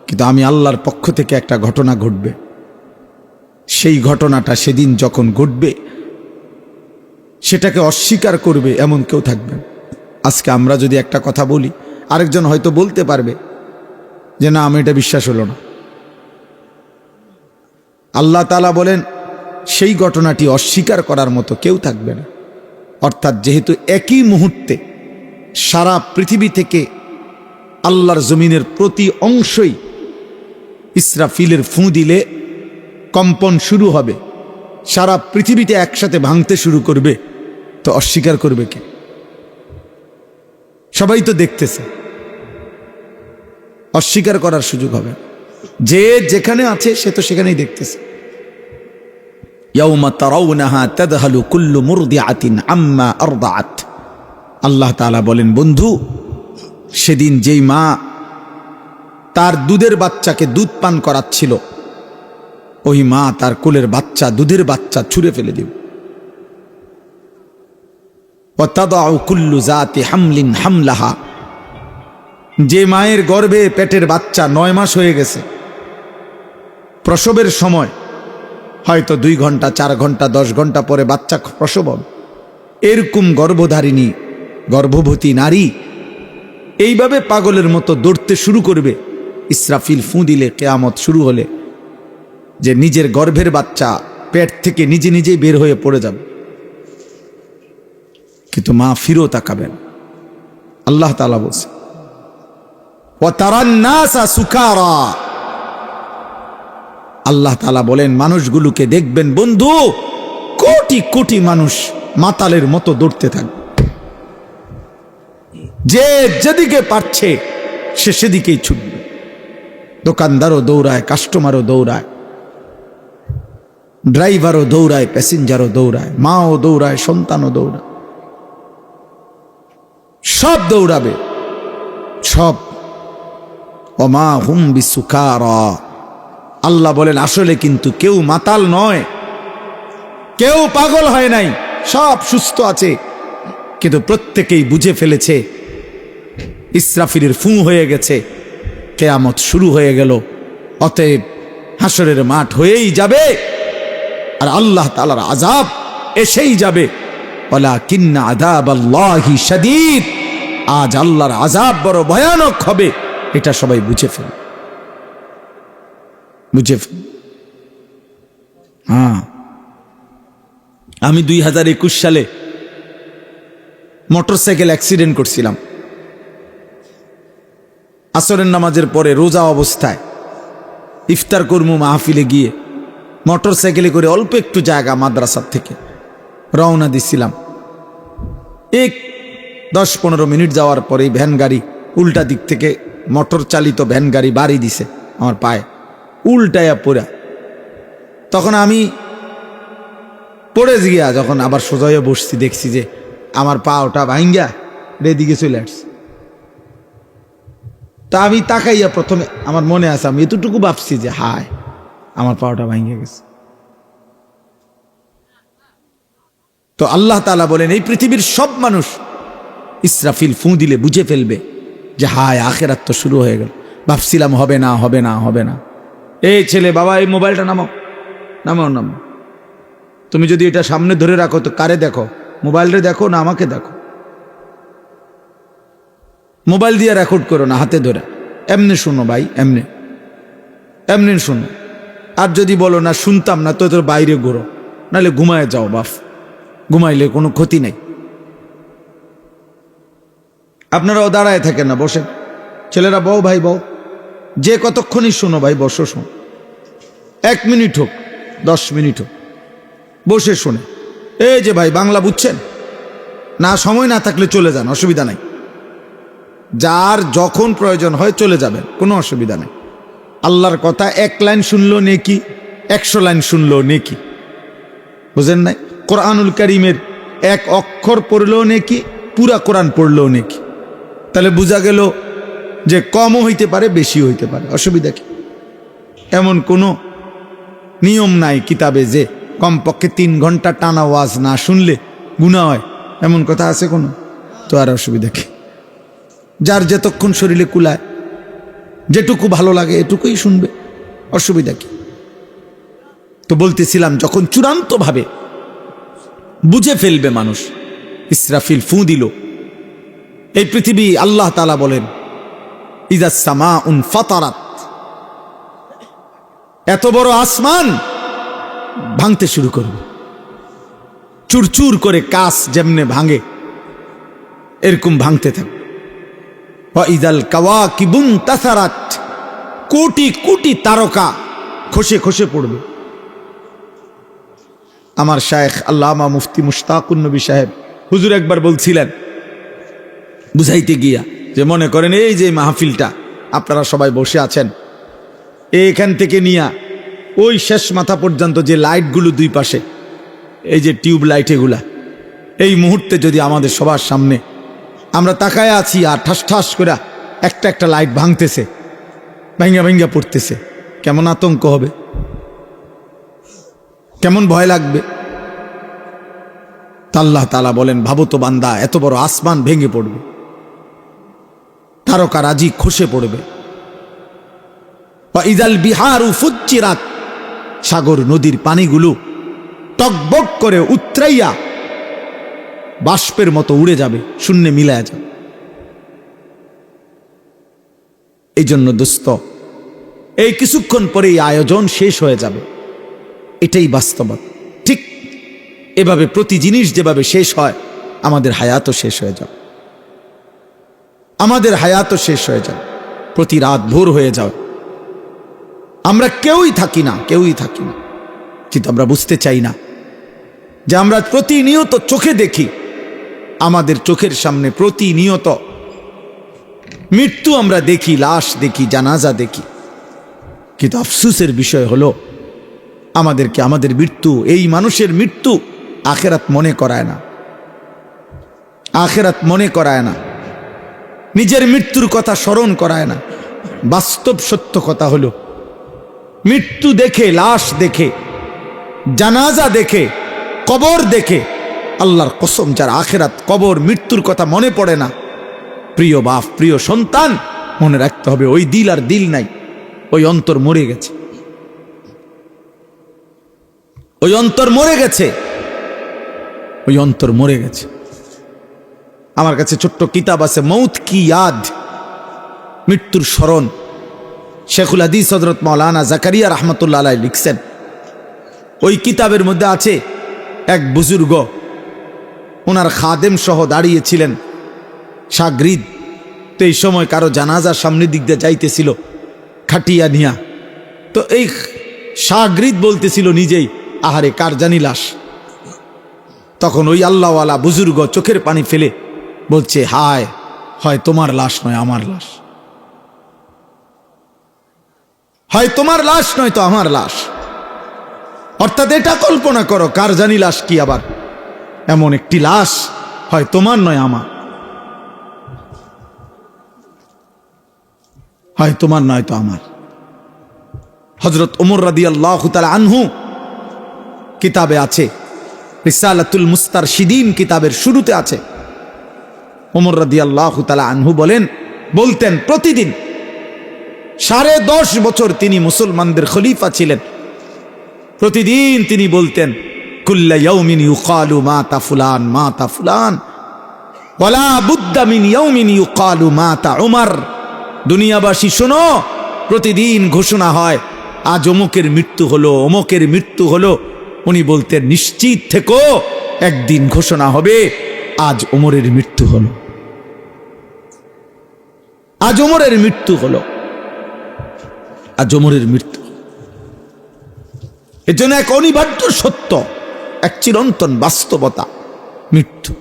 কিন্তু আমি আল্লাহর পক্ষ থেকে একটা ঘটনা ঘটবে। সেই ঘটনাটা সেদিন যখন ঘটবে সেটাকে অস্বীকার করবে এমন কেউ থাকবে না। আজকে আমরা যদি একটা কথা বলি, আরেকজন হয়তো বলতে পারবে যে না, আমি এটা বিশ্বাস হলো না। আল্লাহ তাআলা বলেন সেই ঘটনাটি অস্বীকার করার মতো কেউ থাকবে না। অর্থাৎ যেহেতু একই মুহূর্তে সারা পৃথিবী থেকে আল্লাহর জমিনের প্রতি অংশই ইসরাফিলের ফু দিলে কম্পন শুরু হবে, সারা পৃথিবীতে একসাথে ভাঙতে শুরু করবে, তো অস্বীকার করবে কে? সবাই তো দেখতেছে, অস্বীকার করার সুযোগ হবে। যে যেখানে আছে সে তো সেখানেই দেখতেছে। ইয়াউমা তারাউনাহা তাদহালু কুল্লু মুরদিআতিন আম্মা আরদাআত। আল্লাহ তাআলা বলেন, বন্ধু, সেদিন যেই মা তার দুধের বাচ্চাকে দুধ পান করাচ্ছিল, ওই মা তার কোলের বাচ্চা, দুধের বাচ্চা ছুঁড়ে ফেলে দিবে। ওয়া তাদাউ কুল্লু যাতি হামলিন হামলাহা। যে মায়ের গর্ভে পেটের বাচ্চা 9 মাস হয়ে গেছে, প্রসবের সময় হয়তো 2 ঘন্টা 4 ঘন্টা 10 ঘন্টা পরে বাচ্চা প্রসব হবে, এরকম গর্ভধারিণী গর্ভবতী নারী এইভাবে পাগলের মতো দৌড়তে শুরু করবে ইসরাফিল ফু দিলে, কিয়ামত শুরু হলে, যে নিজের গর্ভের বাচ্চা পেট থেকে নিজে নিজেই বের হয়ে পড়ে যাবে। কিন্তু মা ফিরেও তাকাবেন। আল্লাহ তাআলা বলছে, ওয়া তারান নাসা সুকারা। আল্লাহ তাআলা বলেন, মানুষগুলোকে দেখবেন বন্ধু, কোটি কোটি মানুষ মাতালের মতো দৌড়তে থাকবে। যে যেদিকে পারছে সে সেদিকেই ছুটবে। দোকানদারও দৌড়ায়, কাস্টমারও দৌড়ায়, ড্রাইভারও দৌড়ায়, প্যাসেঞ্জারও দৌড়ায়, মাও দৌড়ায়, সন্তানও দৌড়ায়, সব দৌড়াবে, সব। ওমা হুম বিসুকারা। আল্লাহ বলেন, আসলে কিন্তু কেউ মাতাল নয়, কেউ পাগল হয় নাই, সব সুস্থ আছে, কিন্তু প্রত্যেকেই বুঝে ফেলেছে ইসরাফিলের ফু হয়ে গেছে, কিয়ামত শুরু হয়ে গেল। অতএব হাসরের মাঠ হয়েই যাবে, আর আল্লাহ তাআলার আযাব এসেই যাবে। ওয়ালাকিন্না আযাবাল্লাহি শাদীদ। আজ আল্লাহর আযাব বড় ভয়ানক হবে, এটা সবাই বুঝে ফেল। হ্যাঁ, আমি 2021 সালে মোটরসাইকেল অ্যাক্সিডেন্ট করছিলাম। আসরের নামাজের পরে রোজা অবস্থায় ইফতার কর্ম মাহফিলে গিয়ে মোটরসাইকেলে করে অল্প একটু জায়গা মাদ্রাসার থেকে রওনা দিছিলাম। 10-15 মিনিট যাওয়ার পরেই ভ্যান গাড়ি উল্টা দিক থেকে, মোটর চালিত ভ্যান গাড়ি বাড়ি দিছে আমার পায়ে, উল্টায়া পড়া। তখন আমি পড়ে গিয়া যখন আবার সোজা হয়ে বসছি, দেখছি যে আমার পা ওটা ভাঙ্গা এদিকে চলে আসছে। তা আমি তাকাইয়া প্রথমে আমার মনে আছে, আমি এতটুকু ভাবছি যে হায়, আমার পাওটা ভাঙ্গে গেছে। তো আল্লাহ তাআলা বলেন, এই পৃথিবীর সব মানুষ ইসরাফিল ফু দিলে বুঝে ফেলবে যে হায়, আখিরাত তো শুরু হয়ে গেল। ভাবছিলাম হবে না, হবে না, হবে না, এই ছেলে, বাবা এই মোবাইলটা নামাও, নামাও, নামাও। তুমি যদি এটা সামনে ধরে রাখো তো কারে দেখো? মোবাইলটা দেখো না আমাকে দেখো? মোবাইল দিয়ে রেকর্ড করো না, হাতে ধরে। এমনি শুনো ভাই, এমনি এমনি শুনো। আর যদি বলো না শুনতাম না, তো তোর বাইরে ঘুরো, নাহলে ঘুমায় যাও বাপ। ঘুমাইলে কোনো ক্ষতি নেই। আপনারাও দাঁড়ায় থাকেন না, বসেন। ছেলেরা বউ, ভাই বউ, যে কতক্ষণই শোনো ভাই, বসো, শোনো। 1 মিনিট হোক, 10 মিনিট হোক, বসে শোনে। এই যে ভাই, বাংলা বুঝছেন না? সময় না থাকলে চলে যান, অসুবিধা নাই। যার যখন প্রয়োজন হয় চলে যাবেন, কোনো অসুবিধা নেই। আল্লাহর কথা 1 লাইন শুনলো নেকি, 100 লাইন শুনলো নেকি। বুঝেন নাই? কোরআনুল কারীমের 1 অক্ষর পড়লেও নেকি, পুরা কোরআন পড়লেও নেকি। তাহলে বোঝা গেল যে কমও হইতে পারে, বেশি হইতে পারে, অসুবিধা কি? এমন কোনো নিয়ম নাই কিতাবে যে কমপক্ষে 3 ঘন্টা টানা ওয়াজ না শুনলে গুনাহ হয়, এমন কথা আছে কোনো? তো আর অসুবিধা কি? যার যতক্ষণ শরীরে কুলায়, যেটুকু ভালো লাগে এটুকুই শুনবে, অসুবিধা কি? তো বলতেছিলাম, যখন চূড়ান্তভাবে বুঝে ফেলবে মানুষ, ইসরাফিল ফু দিল, এই পৃথিবী, আল্লাহ তাআলা বলেন ইযা সামাউন ফাতারাত, এত বড় আসমান ভাঙতে শুরু করবে। চুরচুর করে কাঁচ যেমনে ভাঙে, এরকম ভাঙতে থাকবে। ওয়া ইযাল কাওয়াকিবুন তাসারাত, কোটি কোটি তারকা খসে খসে পড়বে। আমার শায়েখ আল্লামা মুফতি মুশতাকুন নবী সাহেব হুজুর একবার বলছিলেন, বুঝাইতে গিয়া, যে মনে করেন এই যে মাহফিলটা আপনারা সবাই বসে আছেন, এইখান থেকে নিয়া ওই শেষ মাথা পর্যন্ত যে লাইটগুলো দুই পাশে, এই যে টিউব লাইট, এগুলা এই মুহূর্তে যদি আমাদের সবার সামনে আমরা তাকায় আছি, আর ঠাস ঠাস করে একটা একটা লাইট ভাঙতেছে, ভাঙ্গা ভাঙ্গা পড়তেছে, কেমন আতঙ্ক হবে, কেমন ভয় লাগবে। আল্লাহ তাআলা বলেন, ভাবো তো বান্দা, এত বড় আসমান ভেঙে পড়বে, তারকা রাজি খসে পড়বে। ইযাল বিহারু ফুজ্জিরাত, সাগর নদীর পানিগুলো টকবক করে উতরাইয়া বাষ্পের মতো উড়ে যাবে, শূন্যে মিলায়া যাবে। এই জন্য দোস্ত, এই কিছুক্ষণ পরে এই আয়োজন শেষ হয়ে যাবে, এটাই বাস্তবতা। ঠিক এভাবে প্রতি জিনিস যেভাবে শেষ হয়, আমাদের হায়াতও শেষ হয়ে যাবে, আমাদের হায়াতও শেষ হয়ে যাবে। প্রতি রাত ভোর হয়ে যাবে, আমরা কেউই থাকি না, কেউই থাকি না। কিন্তু আমরা বুঝতে চাই না যে আমরা প্রতিনিয়ত চোখে দেখি, আমাদের চোখের সামনে প্রতিনিয়ত মৃত্যু আমরা দেখি, লাশ দেখি, জানাজা দেখি। কিন্তু আফসোসের বিষয় হলো, আমাদেরকে আমাদের মৃত্যু, এই মানুষের মৃত্যু আখিরাত মনে করায় না, আখিরাত মনে করায় না, নিজের মৃত্যুর কথা স্মরণ করায় না। বাস্তব সত্য কথা হলো, মৃত্যু দেখে, লাশ দেখে, জানাজা দেখে, কবর দেখে, আল্লাহর কসম, যার আখিরাত, কবর, মৃত্যুর কথা মনে পড়ে না, প্রিয় বাপ, প্রিয় সন্তান, মনে রাখতে হবে ওই দিল আর দিল নাই, ওই অন্তর মরে গেছে, ওই অন্তর মরে গেছে, ওই অন্তর মরে গেছে। আমার কাছে ছোট্ট কিতাব আছে, মৌত কি ইয়াদ, মৃত্যুর স্মরণ। শেখুল হাদিস হযরত মাওলানা জাকারিয়া রাহমাতুল্লাহ আলাইহি লিখছেন। ওই কিতাবের মধ্যে আছে, এক বুজুর্গ ওনার খাদেম সহ দাঁড়িয়েছিলেন, শাগরিদ। তো এই সময় কারো জানাজার সামনের দিক দিয়ে যাইতেছিল খাটিয়া নিয়া, তো এই শাগরিদ বলতেছিল নিজেই, আহারে কার জানি লাশ। তখন ওই আল্লাহওয়ালা বুজুর্গ চোখের পানি ফেলে বলছে, হায়, হয় তোমার লাশ নয় আমার লাশ, হয় তোমার লাশ নয় তো আমার লাশ। অর্থাৎ এটা কল্পনা করো, কার জানি লাশ কি, আবার এমন একটি লাশ, হয় তোমার নয় আমার, হয় তোমার নয় তো আমার। হযরত ওমর রাদিয়াল্লাহু তাআলা আনহু কিতাবে আছে, রিসালাতুল মুস্তারশিদিন কিতাবের শুরুতে আছে, ওমর রাদিয়াল্লাহু তাআলা আনহু বলতেন, প্রতিদিন 10.5 বছর তিনি মুসলমানদের খলিফা ছিলেন। প্রতিদিন তিনি বলতেন, কুল্লা ইয়াউমিন ইউকালু মাতা ফুলান মাতা ফুলান ওয়ালা বুদ্দা মিন ইয়াউমিন ইউকালু মাতা উমর। দুনিয়াবাসী শোনো, প্রতিদিন ঘোষণা হয় আজ অমুকের মৃত্যু হলো, অমুকের মৃত্যু হলো। উনি বলতেন, নিশ্চিত থেকো, একদিন ঘোষণা হবে আজ ওমরের মৃত্যু হলো, আজ ওমরের মৃত্যু হলো, আজ ওমরের মৃত্যু। এর জন্য এক অনিবার্য সত্য, এক চিরন্তন বাস্তবতা, মৃত্যু।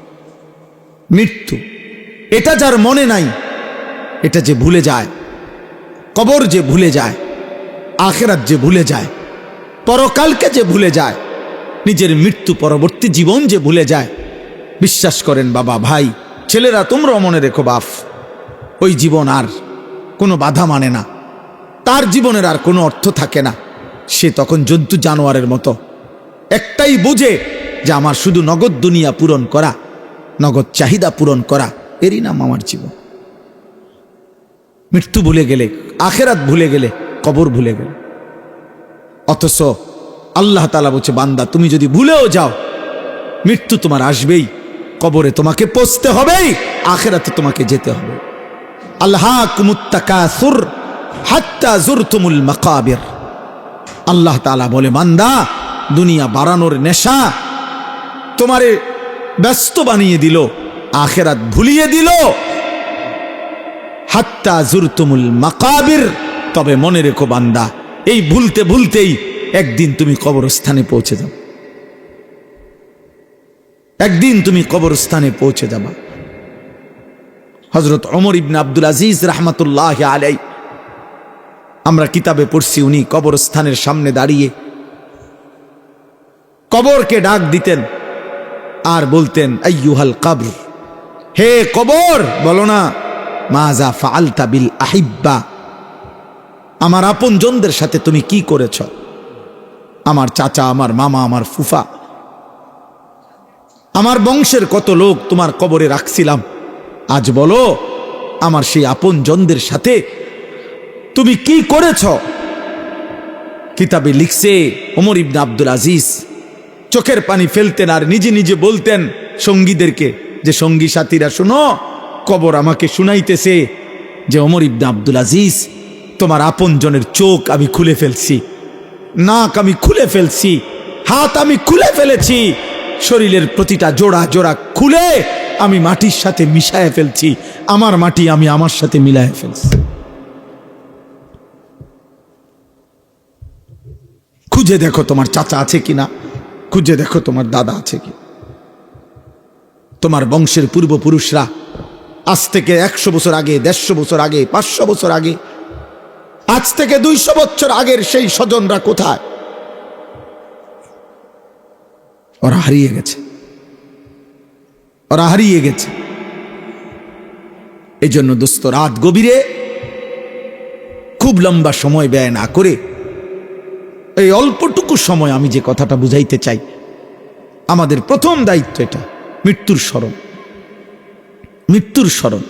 মৃত্যু এটা যার মনে নাই, এটা যে ভুলে যায়, কবর যে ভুলে যায়, আখিরাত যে ভুলে যায়, পরকালকে যে ভুলে যায়, নিজের মৃত্যু পরবর্তী জীবন যে ভুলে যায়, বিশ্বাস করেন বাবা, ভাই, ছেলেরা, তোমরাও মনে রেখো বাপ, ওই জীবন আর কোনো বাধা মানে না, তার জীবনের আর কোনো অর্থ থাকে না। সে তখন জন্তু জানোয়ারের মতো, একটাই বোঝে যে আমার শুধু নগদ দুনিয়া পূরণ করা, নগদ চাহিদা পূরণ করা, এরই নাম আমার জীবন। মৃত্যু ভুলে গেলে, আখিরাত ভুলে গেলে, কবর ভুলে গেলে। অথচ আল্লাহ তাআলা বলছে, বান্দা তুমি যদি ভুলেও যাও, মৃত্যু তোমার আসবেই, কবরে তোমাকে পৌঁছতে হবেই, আখিরাতে তোমাকে যেতে হবে। আলহাকুমুত তাকাসুর হাত্তা যুরতুমুল মাকাবির। আল্লাহ তাআলা বলে, বান্দা, দুনিয়া বাড়ানোর নেশা তোমারে ব্যস্ত বানিয়ে দিল, আখিরাত ভুলিয়ে দিল। হাত্তা যুরতুমুল মাকাবির। তবে মনে রেখো বান্দা, এই ভুলতে ভুলতেই একদিন তুমি কবরস্থানে পৌঁছে যাবে, একদিন তুমি কবরস্থানে পৌঁছে যাবা। হযরত ওমর ইবনে আব্দুল আজিজ রাহমাতুল্লাহি আলাইহি, আমরা কিতাবে পড়ছি, উনি কবরস্থানের সামনে দাঁড়িয়ে কবরকে ডাক দিতেন আর বলতেন, আইয়ুহাল কবর, হে কবর, বলো না, মাযা ফাআলতা বিল আহিব্বা, আমার আপনজনদের সাথে তুমি কি করেছ? আমার চাচা, আমার মামা, আমার ফুফা, আমার বংশের কত লোক তোমার কবরে রাখছিলাম, আজ বলো আমার সেই আপনজনদের সাথে তুমি কি করেছ? কিতাবে লিখছে, ওমর ইবনে আব্দুল আজিজ চোখের পানি ফেলতেন আর নিজে নিজে বলতেন সঙ্গীদেরকে, যে সঙ্গী সাথীরা শোনো, কবর আমাকে শুনাইতেছে যে ওমর ইবনে আব্দুল আজিজ, তোমার আপনজনের চোখ আমি খুলে ফেলছি, নাক আমি খুলে ফেলছি, হাত আমি খুলে ফেলেছি, শরীরের প্রতিটা জোড়া জোড়া খুলে আমি মাটির সাথে মিশায় ফেলছি, আমার মাটি আমি আমার সাথে মিলায় ফেলছি। খুঁজে দেখো তোমার চাচা আছে কিনা, খুঁজে দেখো তোমার দাদা আছে কি, তোমার বংশের পূর্বপুরুষরা আজ থেকে 100 বছর আগে, 150 বছর আগে, 500 বছর আগে, আজ থেকে 200 বছর আগের সেই স্বজনরা কোথায়? ওরা হারিয়ে গেছে, ওরা হারিয়ে গেছে। এই জন্য দোস্ত, রাত গভীরে খুব লম্বা সময় ব্যয় না করে, এই অল্পটুকু সময় আমি যে কথাটা বুঝাইতে চাই, আমাদের প্রথম দায়িত্ব এটা, মৃত্যুর স্মরণ, মৃত্যুর স্মরণ।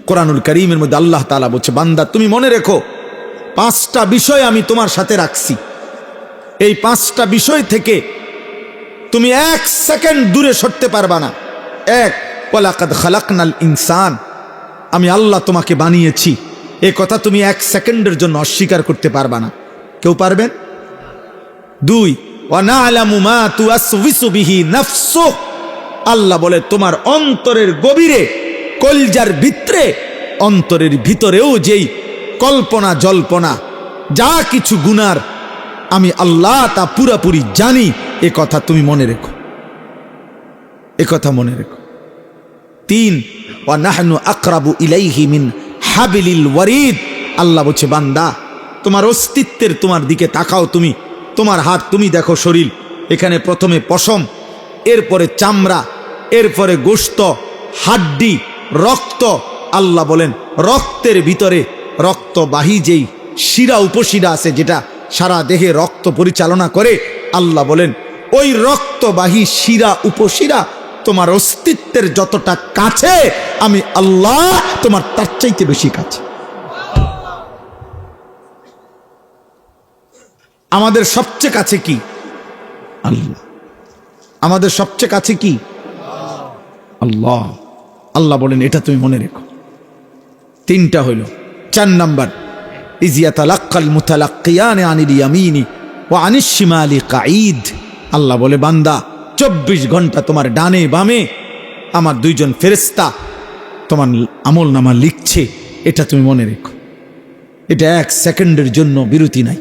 কোরআনুল কারীমের মধ্যে আল্লাহ তাআলা বলছে, বান্দা তুমি মনে রেখো, 5টা বিষয় আমি তোমার সাথে রাখছি, এই 5টা বিষয় থেকে তুমি 1 সেকেন্ড দূরে সরতে পারবা না। 1, ওয়ালাকাদ খালাকনাল ইনসান, আমি আল্লাহ তোমাকে বানিয়েছি, এই কথা তুমি 1 সেকেন্ডের জন্য অস্বীকার করতে পারবা না। কেউ পারবেন? 2, ওয়া না'লামু মা তুওয়াসওয়িসু বিহি নাফসুহ, আল্লাহ বলে তোমার অন্তরের গভীরে, কলজার ভিতরে, অন্তরের ভিতরেও যেই কল্পনা জল্পনা, যা কিছু গুনার, আমি আল্লাহ তা পুরাপুরি জানি, এ কথা তুমি মনে রেখো, এ কথা মনে রেখো। 3, ওয়া নাহনু আকরাবু ইলাইহি মিন হাবিলিল ওয়ারিদ, আল্লাহ বলছে, বান্দা তোমার অস্তিত্বের, তোমার দিকে তাকাও, তুমি তোমার হাত, তুমি দেখো শরীর, এখানে প্রথমে পশম, এরপরে চামড়া, এরপরে গোশত, হাড্ডি, রক্ত। আল্লাহ বলেন রক্তের ভিতরে রক্তবাহী যেই শিরা উপশিরা আছে, যেটা সারা দেহে রক্ত পরিচালনা করে, আল্লাহ বলেন ওই রক্তবাহী শিরা উপশিরা তোমার অস্তিত্বের যতটা কাছে, আমি আল্লাহ তোমার তার চাইতে বেশি কাছে। আমাদের সবচেয়ে কাছে কি? আল্লাহ। আমাদের সবচেয়ে কাছে কি? আল্লাহ। আল্লাহ বলেন এটা তুমি মনে রেখো। তিনটা হইল। 4 নাম্বার, ইয ইয়াতালাক্কাল মুতালাক্কিয়ান আনিল ইয়ামিনি ওয়া আনিশ শিমালি কাঈদ। আল্লাহ বলে বান্দা 24 ঘন্টা তোমার ডানে বামে আমার 2 জন ফেরেশতা তোমার আমল নামা লিখছে, এটা তুমি মনে রেখো। এটা 1 সেকেন্ডের জন্য বিরতি নাই,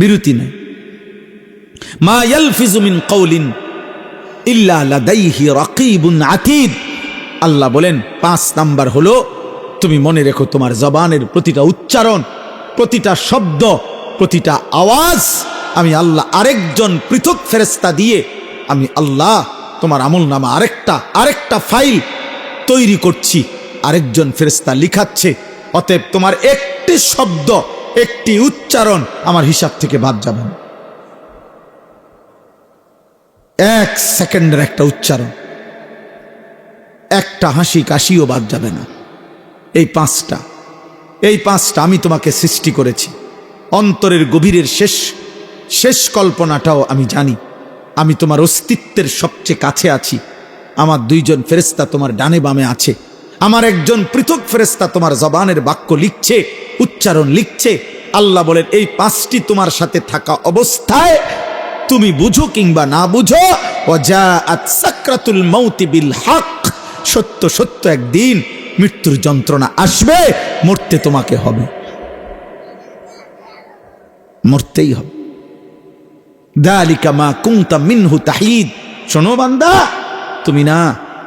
বিরতি নাই। মা ইয়ালফিজু মিন কাউলিন ইল্লা লাদাইহি রাকিবুন আতীদ। আল্লাহ বলেন 5 নাম্বার হলো তুমি মনে রেখো তোমার জবানের প্রতিটা উচ্চারণ, প্রতিটা শব্দ, প্রতিটা আওয়াজ আমি আল্লাহ আরেকজন পৃথক ফেরেশতা দিয়ে আমি আল্লাহ তোমার আমল নামা আরেকটা ফাইল তৈরি করছি, আরেকজন ফেরেশতা লিখাচ্ছে। অতএব তোমার একটি শব্দ, একটি উচ্চারণ আমার হিসাব থেকে বাদ যাবে না। 1 সেকেন্ডের একটা উচ্চারণ, একটা হাসি কাশিও বাদ যাবে না। এই 5টা আমি তোমাকে সৃষ্টি করেছি। অন্তরের গভীরের শেষ কল্পনাটাও আমি জানি। আমি তোমার অস্তিত্বের সবচেয়ে কাছে আছি। আমার 2 জন ফেরেশতা তোমার ডানে বামে আছে। আমার একজন পৃথক ফেরেশতা তোমার জবানের বাক্য লিখছে, উচ্চারণ লিখছে। আল্লাহ বলেন এই 5টি তোমার সাথে থাকা অবস্থায় তুমি বুঝো কিংবা না বুঝো, ওয়াজাআত সাকরাতুল মাউতি বিল হক, সত্য সত্য একদিন মৃত্যুর যন্ত্রণা আসবে, মরতে তোমাকে হবে, মরতেই হবে। যালিকা মা কুনতা মিনহু তাহিদ। শোনো বান্দা, তুমি না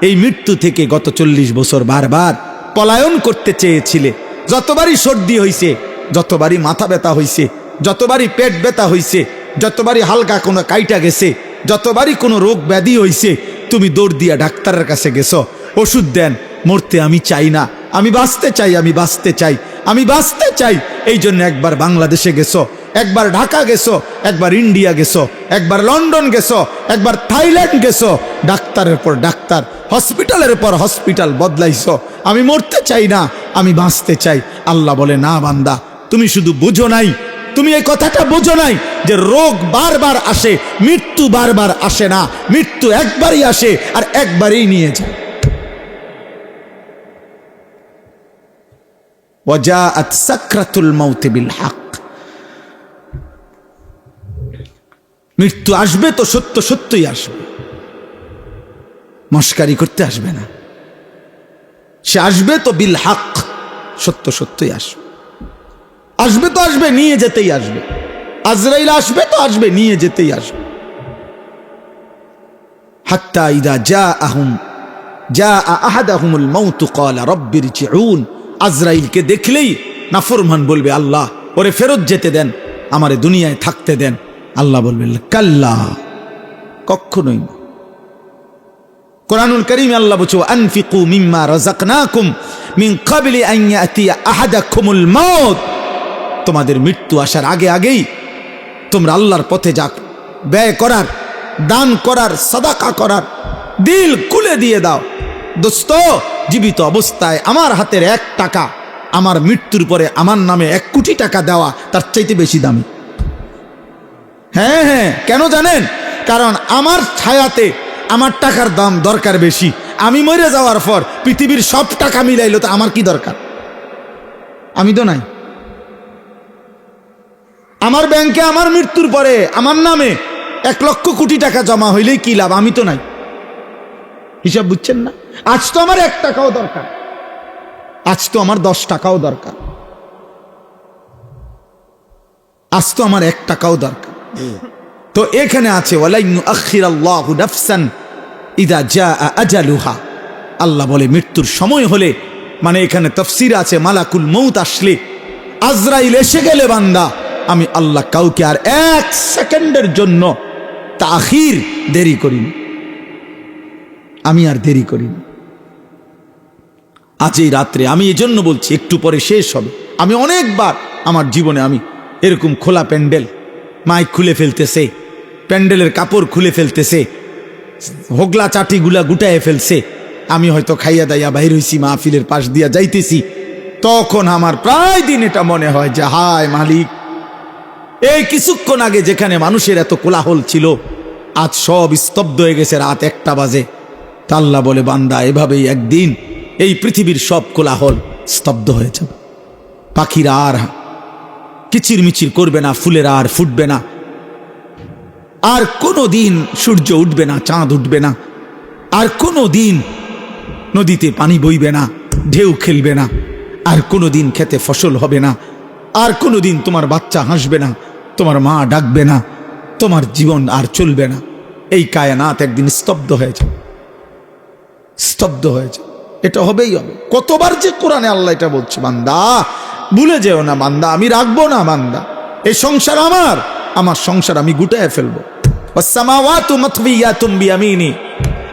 এই মৃত্যু থেকে গত 40 বছর বারবার পলায়ন করতে চেয়েছিলে। যতবারই সর্দি হইছে, যতবারই মাথা ব্যথা হইছে, যতবারই পেট ব্যথা হইছে, যতবারই হালকা কোনো কাইটা গেছে, যতবারই কোনো রোগ ব্যাধি হইছে, তুমি দৌড় দিয়া ডাক্তারের কাছে গেছো, ওষুধ দেন। মরতে আমি চাই না, আমি বাঁচতে চাই, আমি বাঁচতে চাই, আমি বাঁচতে চাই। এই জন্য একবার বাংলাদেশে গেছো, একবার ঢাকা গেছো, একবার ইন্ডিয়া গেছো, একবার লন্ডন গেছো, একবার থাইল্যান্ড গেছো। ডাক্তারের পর ডাক্তার, হসপিটালের পর হসপিটাল বদলাইছো। আমি মরতে চাই না, আমি বাঁচতে চাই। আল্লাহ বলে না বান্দা, তুমি শুধু বুঝো নাই, তুমি এই কথাটা বুঝো নাই যে রোগ বারবার আসে, মৃত্যু বারবার আসে না। মৃত্যু একবারই আসে আর একবারই নিয়ে যায়। ওয়াজাআত সাকরাতুল মাউতি বিল হক। মৃত্যু আসবে তো সত্য সত্যই আসবে, মস্কারি করতে আসবে না। সে আসবে তো বিল হক, সত্য সত্যই আসবে। আসবে তো আসবে, নিয়ে যেতেই আসবে। আজরাইল আসবে তো আসবে, নিয়ে যেতেই আসবে। হাত্তা ইদা জাআ আহাদাহুমুল মাউত ক্বালা রাব্বিরজিউন। আজরাইলকে দেখলেই নাফরমান বলবে আল্লাহ ওরে ফেরত যেতে দেন, আমারে দুনিয়ায় থাকতে দেন। আল্লাহ বলবেন কাল্লা, কখনোই না। কোরআনুল কারীমে আল্লাহ বলছে আনফিকু মিম্মা রাযাকনাকুম মিন ক্বাবলি আন ইয়াতিয়া আহাদাকুমুল মাউত। তোমাদের মৃত্যু আসার আগেই তোমরা আল্লাহর পথে যা ব্যয় করার, দান করার, সাদাকা করার, দিল খুলে দিয়ে দাও। দোস্ত, জীবিত অবস্থায় আমার হাতের 1 টাকা আমার মৃত্যুর পরে আমার নামে 1 কোটি টাকা দেওয়া তার চাইতে বেশি দামি। হ্যাঁ, কেন জানেন? কারণ আমার ছায়াতে আমার টাকার দাম দরকার বেশি। আমি মরে যাওয়ার পর পৃথিবীর সব টাকা মিলাইলো তো আমার কি দরকার? আমি তো নাই। আমার ব্যাংকে আমার মৃত্যুর পরে আমার নামে 1 লক্ষ কোটি টাকা জমা হইলেই কি লাভ? আমি তো নাই। হিসাব বুঝছেন না? আজ তো আমার 1 টাকাও দরকার, আজ তো আমার 10 টাকাও দরকার, আজ তো আমার 1 টাকাও দরকার। তো এখানে আছে ওয়ালা ইউআখিরাল্লাহু নাফসান ইযা জাআ আজালুহা। আল্লাহ বলে মৃত্যুর সময় হলে, মানে এখানে তাফসীর আছে মালাকুল মউত আসলে, আজরাইল এসে গেলে বান্দা, আমি আল্লাহ কাউকে আর 1 সেকেন্ডের জন্য তাখির দেরি করিনি, আমি আর দেরি করিনি। আজ এই রাত্রে আমি এজন্য বলছি একটু পরে শেষ হবে। আমি অনেকবার আমার জীবনে আমি এরকম খোলা প্যান্ডেল, মাইক খুলে ফেলতেছে, প্যান্ডেলের কাপড় খুলে ফেলতেছে, হোগলা চাটিগুলা গুটায় ফেলছে, আমি হয়তো খাইয়া দাইয়া বাহির হইছি, মাহফিলের পাশ দিয়া যাইতেছি, তখন আমার প্রায় দিন এটা মনে হয় যে হায় মালিক, এই কিছুক্ষণ আগে যেখানে মানুষের এত কোলাহল ছিল, আজ সব স্তব্ধ হয়ে গেছে, রাত 1টা বাজে। তা আল্লাহ বলে, বান্দা এভাবেই একদিন এই পৃথিবীর সব কোলাহল স্তব্ধ হয়ে যাবে। পাখিরা আর কিচিরমিচির করবে না, ফুলেরা আর ফুটবে না, আর কোনো দিন সূর্য উঠবে না, চাঁদ উঠবে না, আর কোনো দিন নদীতে পানি বইবে না, ঢেউ খেলবে না, আর কোনো দিন খেতে ফসল হবে না, আর কোনো দিন তোমার বাচ্চা হাসবে না, তোমার মা ডাকবে না, তোমার জীবন আর চলবে না। এই কায়নাত একদিন স্তব্ধ হয়ে যাবে, স্তব্ধ হয়ে যাবে। এটা হবেই হবে। কতবার যে কোরআনে আল্লাহ এটা বলছে, বান্দা ভুলে যেও না, বান্দা আমি রাখবো না, বান্দা এই সংসার আমার সংসার আমি গুটায় ফেলবো। ওয়াসসামাওয়াতু মাতওয়িয়াতুম বিয়ামিনি,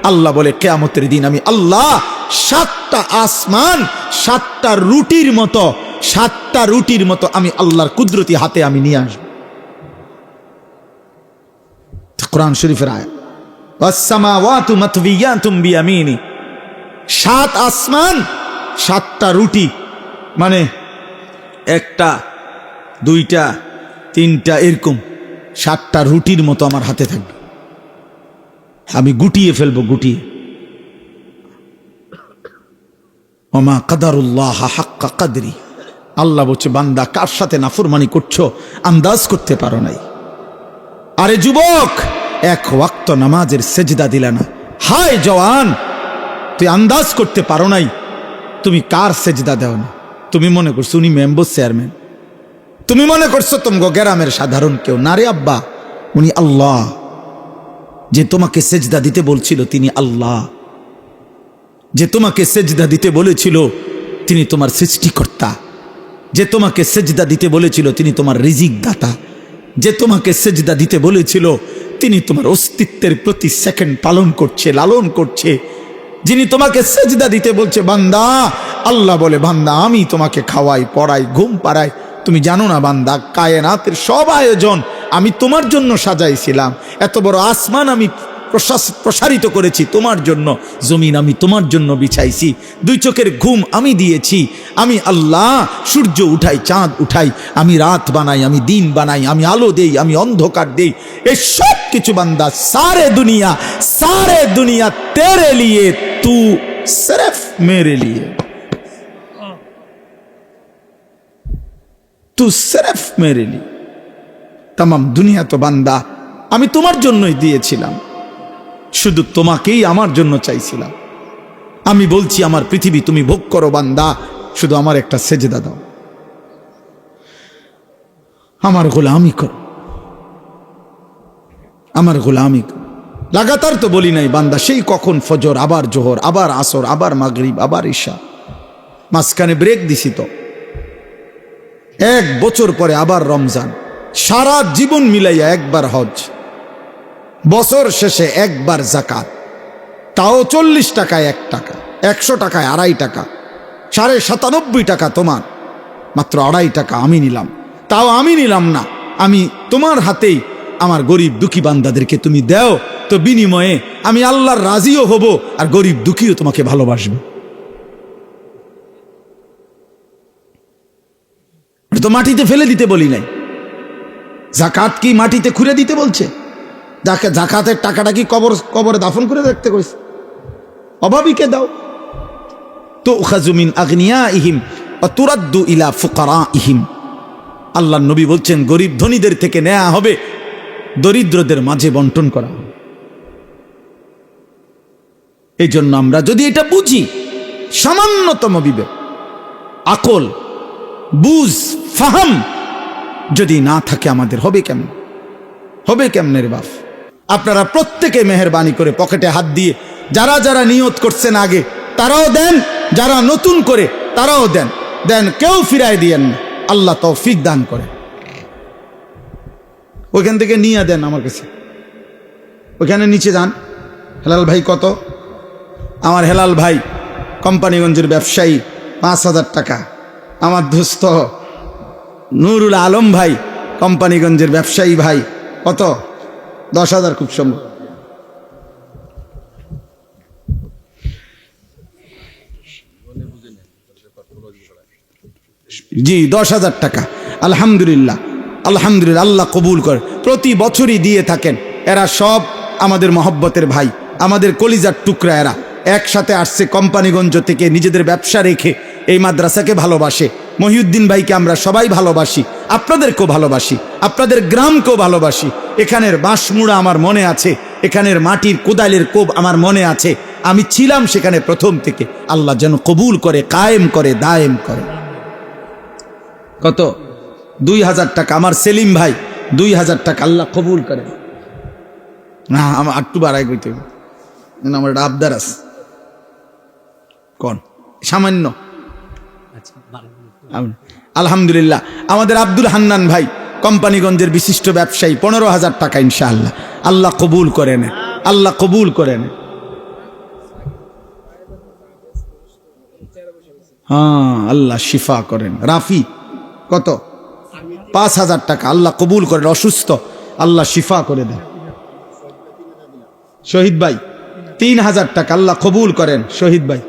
আল্লাহ বলে কিয়ামতের দিন আমি আল্লাহ 7টা আসমান 7টা রুটির মতো আমি আল্লাহর কুদরতি হাতে আমি নিয়ে আসবো। কোরআন শরীফের আয়াত, ওয়াসসামাওয়াতু মাতওয়িয়াতুম বিয়ামিনি, 7 আসমান 7টা রুটি, মানে 1টা 2টা 3টা এরকম 7টা রুটির মতো আমার হাতে থাকবে, আমি গুটিয়ে ফেলবো, গুটিয়ে। ওমা কাদারুল্লাহ হাক্কা কাদরি, আল্লাহ বলছে বান্দা কার সাথে নাফরমানি করছো আন্দাজ করতে পারো নাই। আরে যুবক, 1 ওয়াক্ত নামাজের সেজদা দিলা না, হায় জওয়ান তুই আন্দাজ করতে পারো নাই তুমি কার সেজদা দেও না। তুমি মনে করছো উনি মেম্বার চেয়ারম্যান, তুমি মনে করছো তোমাকে গ্রামের সাধারণ কেউ না। রে আব্বা, উনি আল্লাহ, যে তোমাকে সেজদা দিতে বলছিল তিনি আল্লাহ, যে তোমাকে সেজদা দিতে বলেছিল তিনি তোমার সৃষ্টিকর্তা, যে তোমাকে সেজদা দিতে বলেছিল তিনি তোমার রিজিক দাতা, যে তোমাকে সেজদা দিতে বলেছিল তিনি তোমার অস্তিত্বের প্রতি সেকেন্ড পালন করছে, লালন করছে, যিনি তোমাকে সেজদা দিতে বলছে বান্দা। আল্লাহ বলে বান্দা আমি তোমাকে খাওয়াই, পড়াই, ঘুম পাড়াই, তুমি জানো না বান্দা কায়নাতের সব আয়োজন আমি তোমার জন্য সাজাইছিলাম। এত বড় আসমান আমি প্রসারিত করেছি তোমার জন্য, জমিন আমি তোমার জন্য বিছাইছি, 2 চোখের ঘুম আমি দিয়েছি, আমি আল্লাহ সূর্য উঠাই, চাঁদ উঠাই, আমি রাত বানাই, আমি দিন বানাই, আমি আলো দেই, আমি অন্ধকার দেই, এই সব কিছু বান্দা সারে দুনিয়া তেরে লিয়ে, তু সির্ফ মেরে লিয়ে, তু সির্ফ মেরে লিয়ে। তামাম দুনিয়া তো বান্দা আমি তোমার জন্যই দিয়েছিলাম, শুধু তোমাকেই আমার জন্য চাইছিলাম। আমি বলছি আমার পৃথিবী তুমি ভোগ করো বান্দা, শুধু আমার একটা সেজদা দাও, আমার গোলামি করো, আমার গোলামি করো। লাগাতার তো বলি নাই বান্দা, সেই কখন ফজর, আবার জোহর, আবার আসর, আবার মাগরিব, আবার ঈশা, মাঝখানে ব্রেক দিছি তো। 1 বছর পরে আবার রমজান, সারা জীবন মিলাইয়া একবার হজ, বছর শেষে একবার যাকাত, তাও 40 টাকায় 1 টাকা, 100 টাকায় 2.5 টাকা, 97.5 টাকা তোমার, মাত্র 2.5 টাকা আমি নিলাম। তাও আমি নিলাম না, আমি তোমার হাতেই আমার গরিব দুঃখী বান্দাদেরকে তুমি দাও, তো বিনিময়ে আমি আল্লাহর রাজিও হব, আর গরিব দুঃখীও তোমাকে ভালোবাসবে। তো মাটিতে ফেলে দিতে বলি নাই, যাকাত কি মাটিতে খুঁড়ে দিতে বলছে? যাকাতের টাকাটা কি কবরে দাফন করে রাখতে কইছে? অভাবীকে দাও। তো উখাযু মিন আগনিয়াইহিম ওয়া তুরাদ্দু ইলা ফুকারাইহিম, আল্লাহর নবী বলছেন গরিব ধনীদের থেকে নেওয়া হবে, দরিদ্রদের মাঝে বন্টন করা হবে। এই জন্য আমরা যদি এটা বুঝি, সামান্যতম বিবেক, আকল, বুঝ, ফাহাম যদি না থাকে আমাদের, হবে কেমন? হবে কেমনের বাপ? আপনারা প্রত্যেকে মেহেরবানি করে পকেটে হাত দিয়ে যারা যারা নিয়ত করছেন আগে তারাও দেন, যারা নতুন করে তারাও দেন, কেউ ফিরায় দিয়েন না, আল্লাহ তৌফিক দান করে। ওইখান থেকে নিয়ে দেন আমার কাছে, ওইখানে নিচে যান। হেলাল ভাই কত? আমার হেলাল ভাই কোম্পানিগঞ্জের ব্যবসায়ী, 5,000 টাকা। আমার দোস্ত নুরুল আলম ভাই কোম্পানিগঞ্জের ব্যবসায়ী ভাই, কত? 10,000 খুব সম্ভব। জি 10,000 টাকা, আলহামদুলিল্লাহ। আলহামদুলিল্লাহ, আল্লাহ কবুল করে। প্রতি বছরই দিয়ে থাকেন। এরা সব আমাদের মহব্বতের ভাই, আমাদের কলিজার টুকরা। এরা একসাথে আসছে কোম্পানিগঞ্জ থেকে, নিজেদের ব্যবসা রেখে এই মাদ্রাসাকে ভালোবাসে। মহিউদ্দিন ভাইকে আমরা সবাই ভালোবাসি, আপনাদেরকেও ভালোবাসি, আপনাদের গ্রামকেও ভালোবাসি। এখানের বাঁশমুড়া আমার মনে আছে, এখানের মাটির কোদালের কোপ আমার মনে আছে। আমি ছিলাম সেখানে প্রথম থেকে। আল্লাহ যেন কবুল করে, কায়েম করে, দায়েম করে। কত? 2000 টাকা আমার সেলিম ভাই, 2000 টাকা আল্লাহ কবুল করে। না আমার একটু বাড়াই কইতে হবে, আমার একটা আবদার আছে। কোন সামান্য? আলহামদুলিল্লাহ। আমাদের আব্দুল হান্নান ভাই কোম্পানিগঞ্জের বিশিষ্ট ব্যবসায়ী, 15,000 টাকা ইনশাআল্লাহ। আল্লাহ কবুল করেন, আল্লাহ কবুল করেন। হ্যাঁ, আল্লাহ শিফা করেন। রাফি কত? 5,000 টাকা আল্লাহ কবুল করেন। অসুস্থ, আল্লাহ শিফা করে দেন। শহীদ ভাই 3,000 টাকা আল্লাহ কবুল করেন। শহীদ ভাই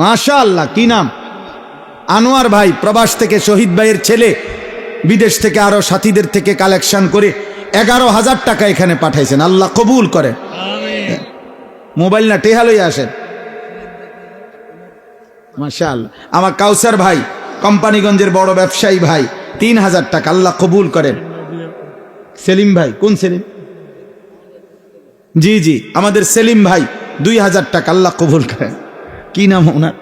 মাশাআল্লাহ। কি নাম? আনোয়ার ভাই প্রবাস থেকে, শহীদ ভাইয়ের ছেলে বিদেশ থেকে আরো সাথীদের থেকে কালেকশন করে 11,000 টাকা এখানে পাঠাইছেন। আল্লাহ কবুল করে। মোবাইল না টেহালই আসেন। মাশাআল্লাহ। আমার কাউসার ভাই কোম্পানিগঞ্জের বড় ব্যবসায়ী ভাই, 3,000 টাকা আল্লাহ কবুল করেন। সেলিম ভাই, কোন সেলিম? জি জি, আমাদের সেলিম ভাই 2,000 টাকা আল্লাহ কবুল করেন। কি নাম ওনার?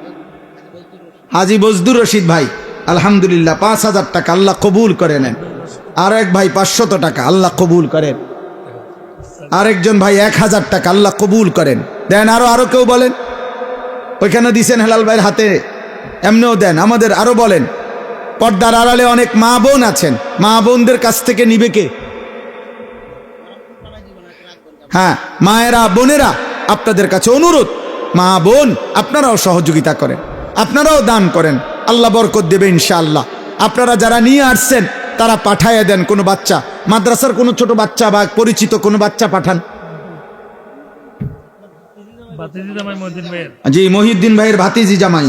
হাজি বজদুর রশিদ ভাই, আলহামদুলিল্লাহ 5,000 টাকা আল্লাহ কবুল করে নেন। আর এক ভাই 500 টাকা আল্লাহ কবুল করেন। আরেকজন ভাই 1,000 টাকা আল্লাহ কবুল করেন। দেন আরো কেউ বলেন? ওইখানে দিছেন হেলাল ভাইয়ের হাতে, এমনিও দেন। আমাদের আরো বলেন। পর্দার আড়ালে অনেক মা বোন আছেন, মা বোনদের কাছ থেকে নিবে কে? হ্যাঁ, মায়েরা, বোনেরা, আপনাদের কাছে অনুরোধ, মা বোন আপনারাও সহযোগিতা করেন, আপনারাও দান করেন, আল্লাহ বরকত দেবে ইনশাআল্লাহ। আপনারা যারা নিয়ে আসছেন তারা পাঠাইয়া দেন। কোনো বাচ্চা, মাদ্রাসার কোনো ছোট বাচ্চা বা পরিচিত কোনো বাচ্চা পাঠান। জি, মহিউদ্দিন ভাইয়ের ভাতিজি জামাই।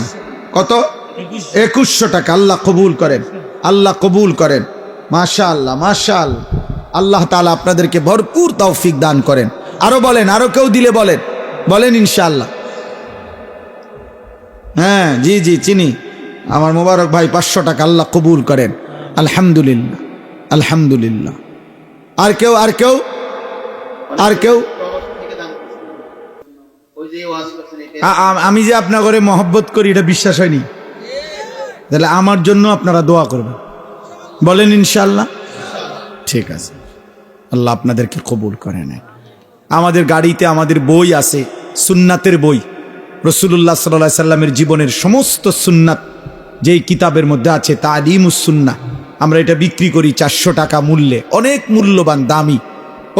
কত? 2100 টাকা আল্লাহ কবুল করেন, আল্লাহ কবুল করেন। মাশাআল্লাহ, মাশাআল্লাহ। আল্লাহ তাআলা আপনাদেরকে ভরপুর তৌফিক দান করেন। আরো বলেন, আরো কেউ দিলে বলেন, বলেন ইনশাআল্লাহ। হ্যাঁ, জি জি, চিনি আমার মোবারক ভাই 500 টাকা আল্লাহ কবুল করেন। আলহামদুলিল্লাহ, আলহামদুলিল্লাহ। আর কেউ? আর কেউ? আর কেউ? আমি যে আপনার ঘরে মহব্বত করি এটা বিশ্বাস হয়নি? তাহলে আমার জন্য আপনারা দোয়া করবেন, বলেন ইনশাআল্লাহ। ঠিক আছে, আল্লাহ আপনাদেরকে কবুল করে নেন। আমাদের গাড়িতে আমাদের বই আছে, সুন্নাতের বই। রাসূলুল্লাহ সাল্লাল্লাহু আলাইহি সাল্লামের জীবনের সমস্ত সুন্নাত যেই কিতাবের মধ্যে আছে, তালিমুস সুন্নাহ। আমরা এটা বিক্রি করি 400 টাকা মূল্যে। অনেক মূল্যবান, দামি,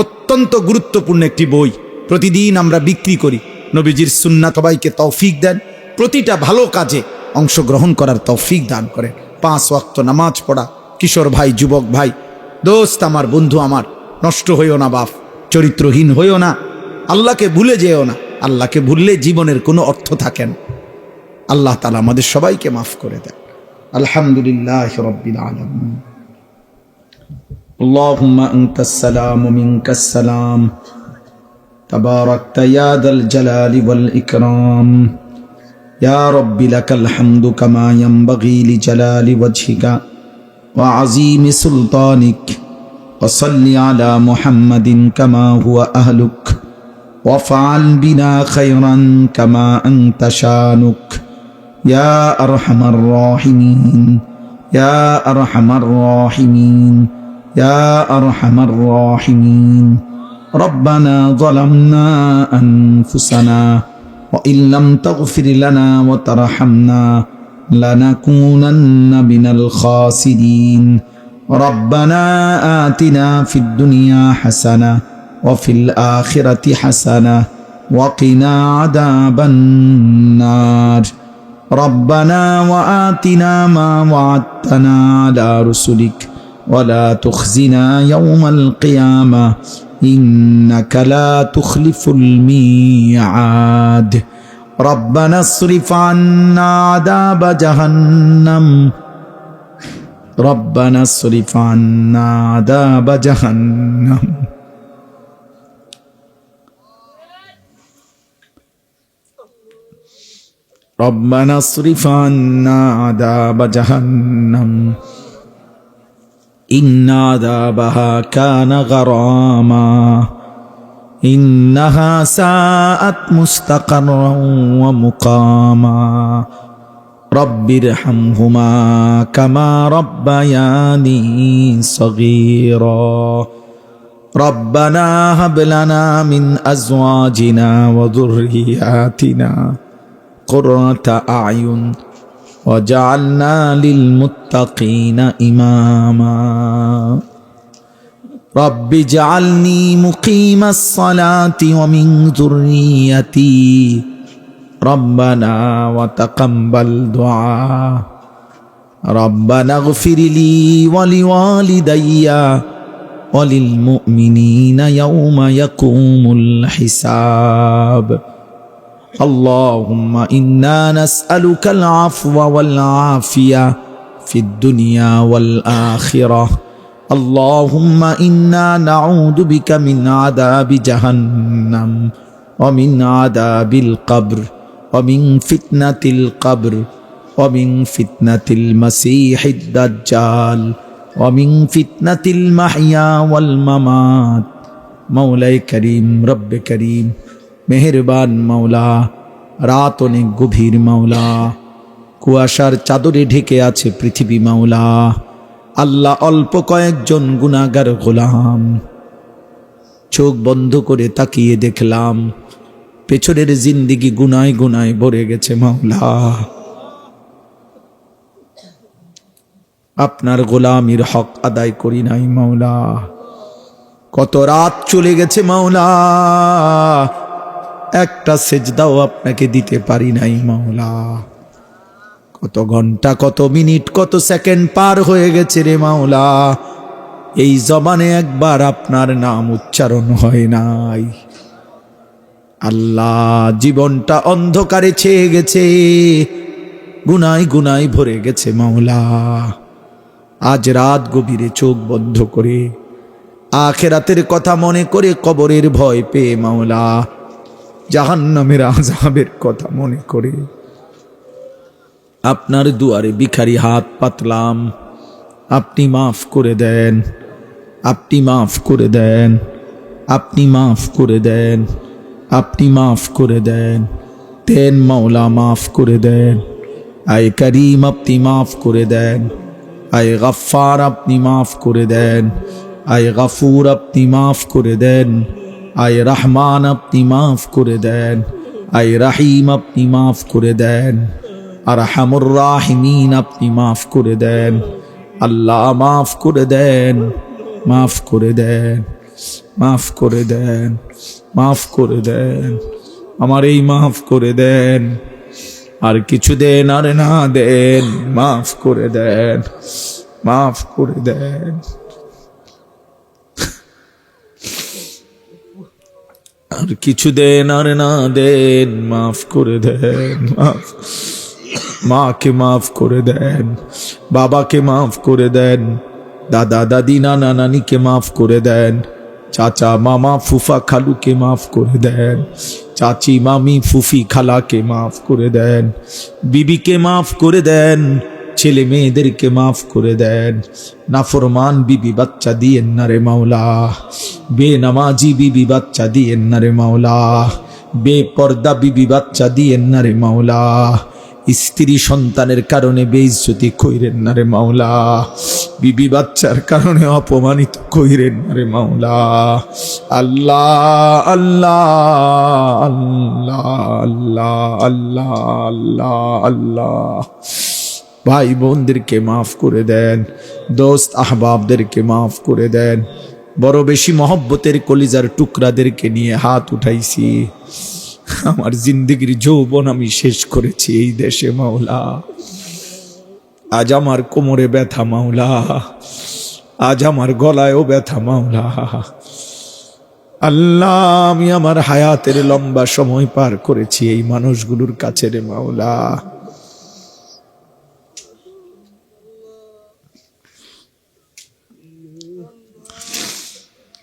অত্যন্ত গুরুত্বপূর্ণ একটি বই। প্রতিদিন আমরা বিক্রি করি। নবীজির সুন্নাত সবাইকে তৌফিক দেন, প্রতিটা ভালো কাজে অংশগ্রহণ করার তৌফিক দান করেন। 5 ওয়াক্ত নামাজ পড়া। কিশোর ভাই, যুবক ভাই, দোস্ত আমার, বন্ধু আমার, নষ্ট হইও না বাপ, চরিত্রহীন হইও না, আল্লাহকে ভুলে যেও না। আল্লাহকে ভুললে জীবনের কোনো অর্থ থাকে না। আল্লাহ তাআলা আমাদের সবাইকে মাফ করে দেন। আলহামদুলিল্লাহ রাব্বিল আলামিন। আল্লাহুম্মা আনতাস সালাম ওয়া মিনকাস সালাম, তাবারাকতা ইয়া যাল জালালি ওয়াল ইকরাম। ইয়া রাব্বি লাকাল হামদু কামা ইয়ানবাগি লিজালালি ওয়াজহিকা ওয়া আযীমি সুলতানিক। ওয়া সাল্লি আলা মুহাম্মাদিন কামা হুয়া আহলুক ওয়াফআল বিনা খায়রান কামা আনতা শানুক। ইয়া আরহামার রাহিমিন, ইয়া আরহামার রাহিমিন, ইয়া আরহামার রাহিমিন। রব্বানা যালামনা আনফুসানা ওয়া ইল্লাম তাগফির লানা ওয়া তারহামনা লানাকুনান্না মিনাল খাসিরিন। রব্বানা আতিনা ফিদ দুনিয়া হাসানা ওয়া ফিল আখিরাতি হাসানা ওয়া কিনা আযাবান নার। ربنا وآتنا ما وعدتنا على رسلك ولا تخزنا يوم القيامة إنك لا تخلف الميعاد. ربنا اصرف عنا عذاب جهنم রব্বানা সরিফ আন্না আযাব জাহান্নাম রব্বানা সরিফ আন্না আযাব জাহান্নাম ইন্না আযাবাহা কানা গারামা ইন্নাহা সাআত মুস্তাকাররান ওয়া মুকামা রব্বিরহামহুমা কামা রব্বায়ানি সগীরা রব্বানা হাব লানা মিন আজওয়াজিনা ওয়া যুররিয়াতিনা কুররাতা আয়ুন ওয়াজআলনা লিল মুত্তাকিনা ইমামা রব্বি জাআলনি মুকিমাস সালাতি ওয়া মিন যুররিয়াতি রব্বানা ওয়া তাকাব্বাল দুআ রব্বানা ইগফিরলি ওয়া লিওয়ালিদাইয়া ওয়া লিল মুমিনিনা ইয়াওমা ইয়াকুমুল হিসাব আল্লাহুম্মা ইন্না নাসআলুকাল আফওয়া ওয়াল আফিয়া ফিদ দুনিয়া ওয়াল আখিরাহ আল্লাহুম্মা ইন্না নাউযু বিকা মিন আযাবি জাহান্নাম ওয়া মিন আযাবিল কবর ওয়া মিন ফিতনাতিল কবর ওয়া মিন ফিতনাতিল মাসীহিদ দাজ্জাল ওয়া মিন ফিতনাতিল মাহইয়া ওয়াল মামাত মাওলাই করিম রব্বে করিম মেহেরবান মাওলা রাত অনেক গভীর মাওলা কুয়াশার চাদরে ঢেকে আছে পৃথিবী মাওলা আল্লাহ অল্প কয়েকজন গুনাহগার গোলাম চোখ বন্ধ করে তাকিয়ে দেখলাম পেছনের জিন্দেগি গুনায় গুনায় ভরে গেছে মাওলা আপনার গোলামির হক আদায় করি নাই মাওলা কত রাত চলে গেছে মাওলা একটা সেজদাও আপনাকে দিতে পারি নাই মাওলা কত ঘন্টা কত মিনিট কত সেকেন্ড পার হয়ে গেছে রে মাওলা এই জবানে একবার আপনার নাম উচ্চারণ হয় নাই আল্লাহ জীবনটা অন্ধকারে ছেয়ে গেছে গুনায় গুনায় ভরে গেছে মাওলা আজ রাত গভীরে চোখ বন্ধ করে আখিরাতের কথা মনে করে কবরের ভয় পেয়ে মাওলা জাহান্নামের আযাবের কথা মনে করে আপনার দুয়ারে ভিখারি হাত পাতলাম আপনি মাফ করে দেন আপনি মাফ করে দেন আপনি মাফ করে দেন আপনি মাফ করে দেন দেন মাওলা মাফ করে দেন আয় করিম আপনি মাফ করে দেন আয় গফফার আপনি মাফ করে দেন আয় গফুর আপনি মাফ করে দেন আয় রহমান আপনি মাফ করে দেন আয় রহিম আপনি মাফ করে দেন আরহামুর রাহিমিন আপনি মাফ করে দেন আল্লাহ মাফ করে দেন মাফ করে দেন মাফ করে দেন মাফ করে দেন আমার এই মাফ করে দেন আর কিছু দেন আর না দেন মাফ করে দেন মাফ করে দেন আর কিছু দেন আর না দেন মাফ করে দেন মাফ মাকে মাফ করে দেন বাবাকে মাফ করে দেন দাদা দাদি নানা নানিকে মাফ করে দেন চাচা মামা ফুফা খালুকে মাফ করে দেন চাচি মামি ফুফি খালাকে মাফ করে দেন বিবিকে মাফ করে দেন ছেলে মেয়েদেরকে মাফ করে দেন নাফরমান বিবি বাচ্চা দিয়েন না রে মাওলা বেনামাজি বিবি বাচ্চা দিয়েন না রে মাওলা বেপর্দা বিবি বাচ্চা দিয়েন না রে মাওলা স্ত্রী সন্তানের কারণে বেইজ্জতি কইরেন না রে মাওলা বিবি বাচ্চার কারণে অপমানিত কইরেন না রে মাওলা আল্লাহ আল্লাহ আল্লাহ আল্লাহ আল্লাহ আল্লাহ আল্লাহ ভাই বোনদেরকে মাফ করে দেন দোস্ত আহবাবদেরকে মাফ করে দেন বড় বেশি মহব্বতের কলিজার টুকরাদেরকে নিয়ে হাত উঠাইছি আমার জিন্দেগির যৌবন আমি শেষ করেছি এই দেশে মাওলা আজ আমার কোমরে ব্যথা মাওলা আজ আমার গলায়ও ব্যথা মাওলা আল্লাহ আমি আমার হায়াতের লম্বা সময় পার করেছি এই মানুষগুলোর কাছে রে মাওলা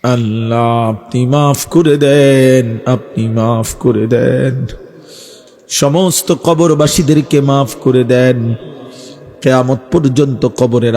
আল্লাহ আপনি মাফ করে দেন, আপনি মাফ করে দেন, সমস্ত কবরবাসীদেরকে মাফ করে দেন, কিয়ামত পর্যন্ত কবরের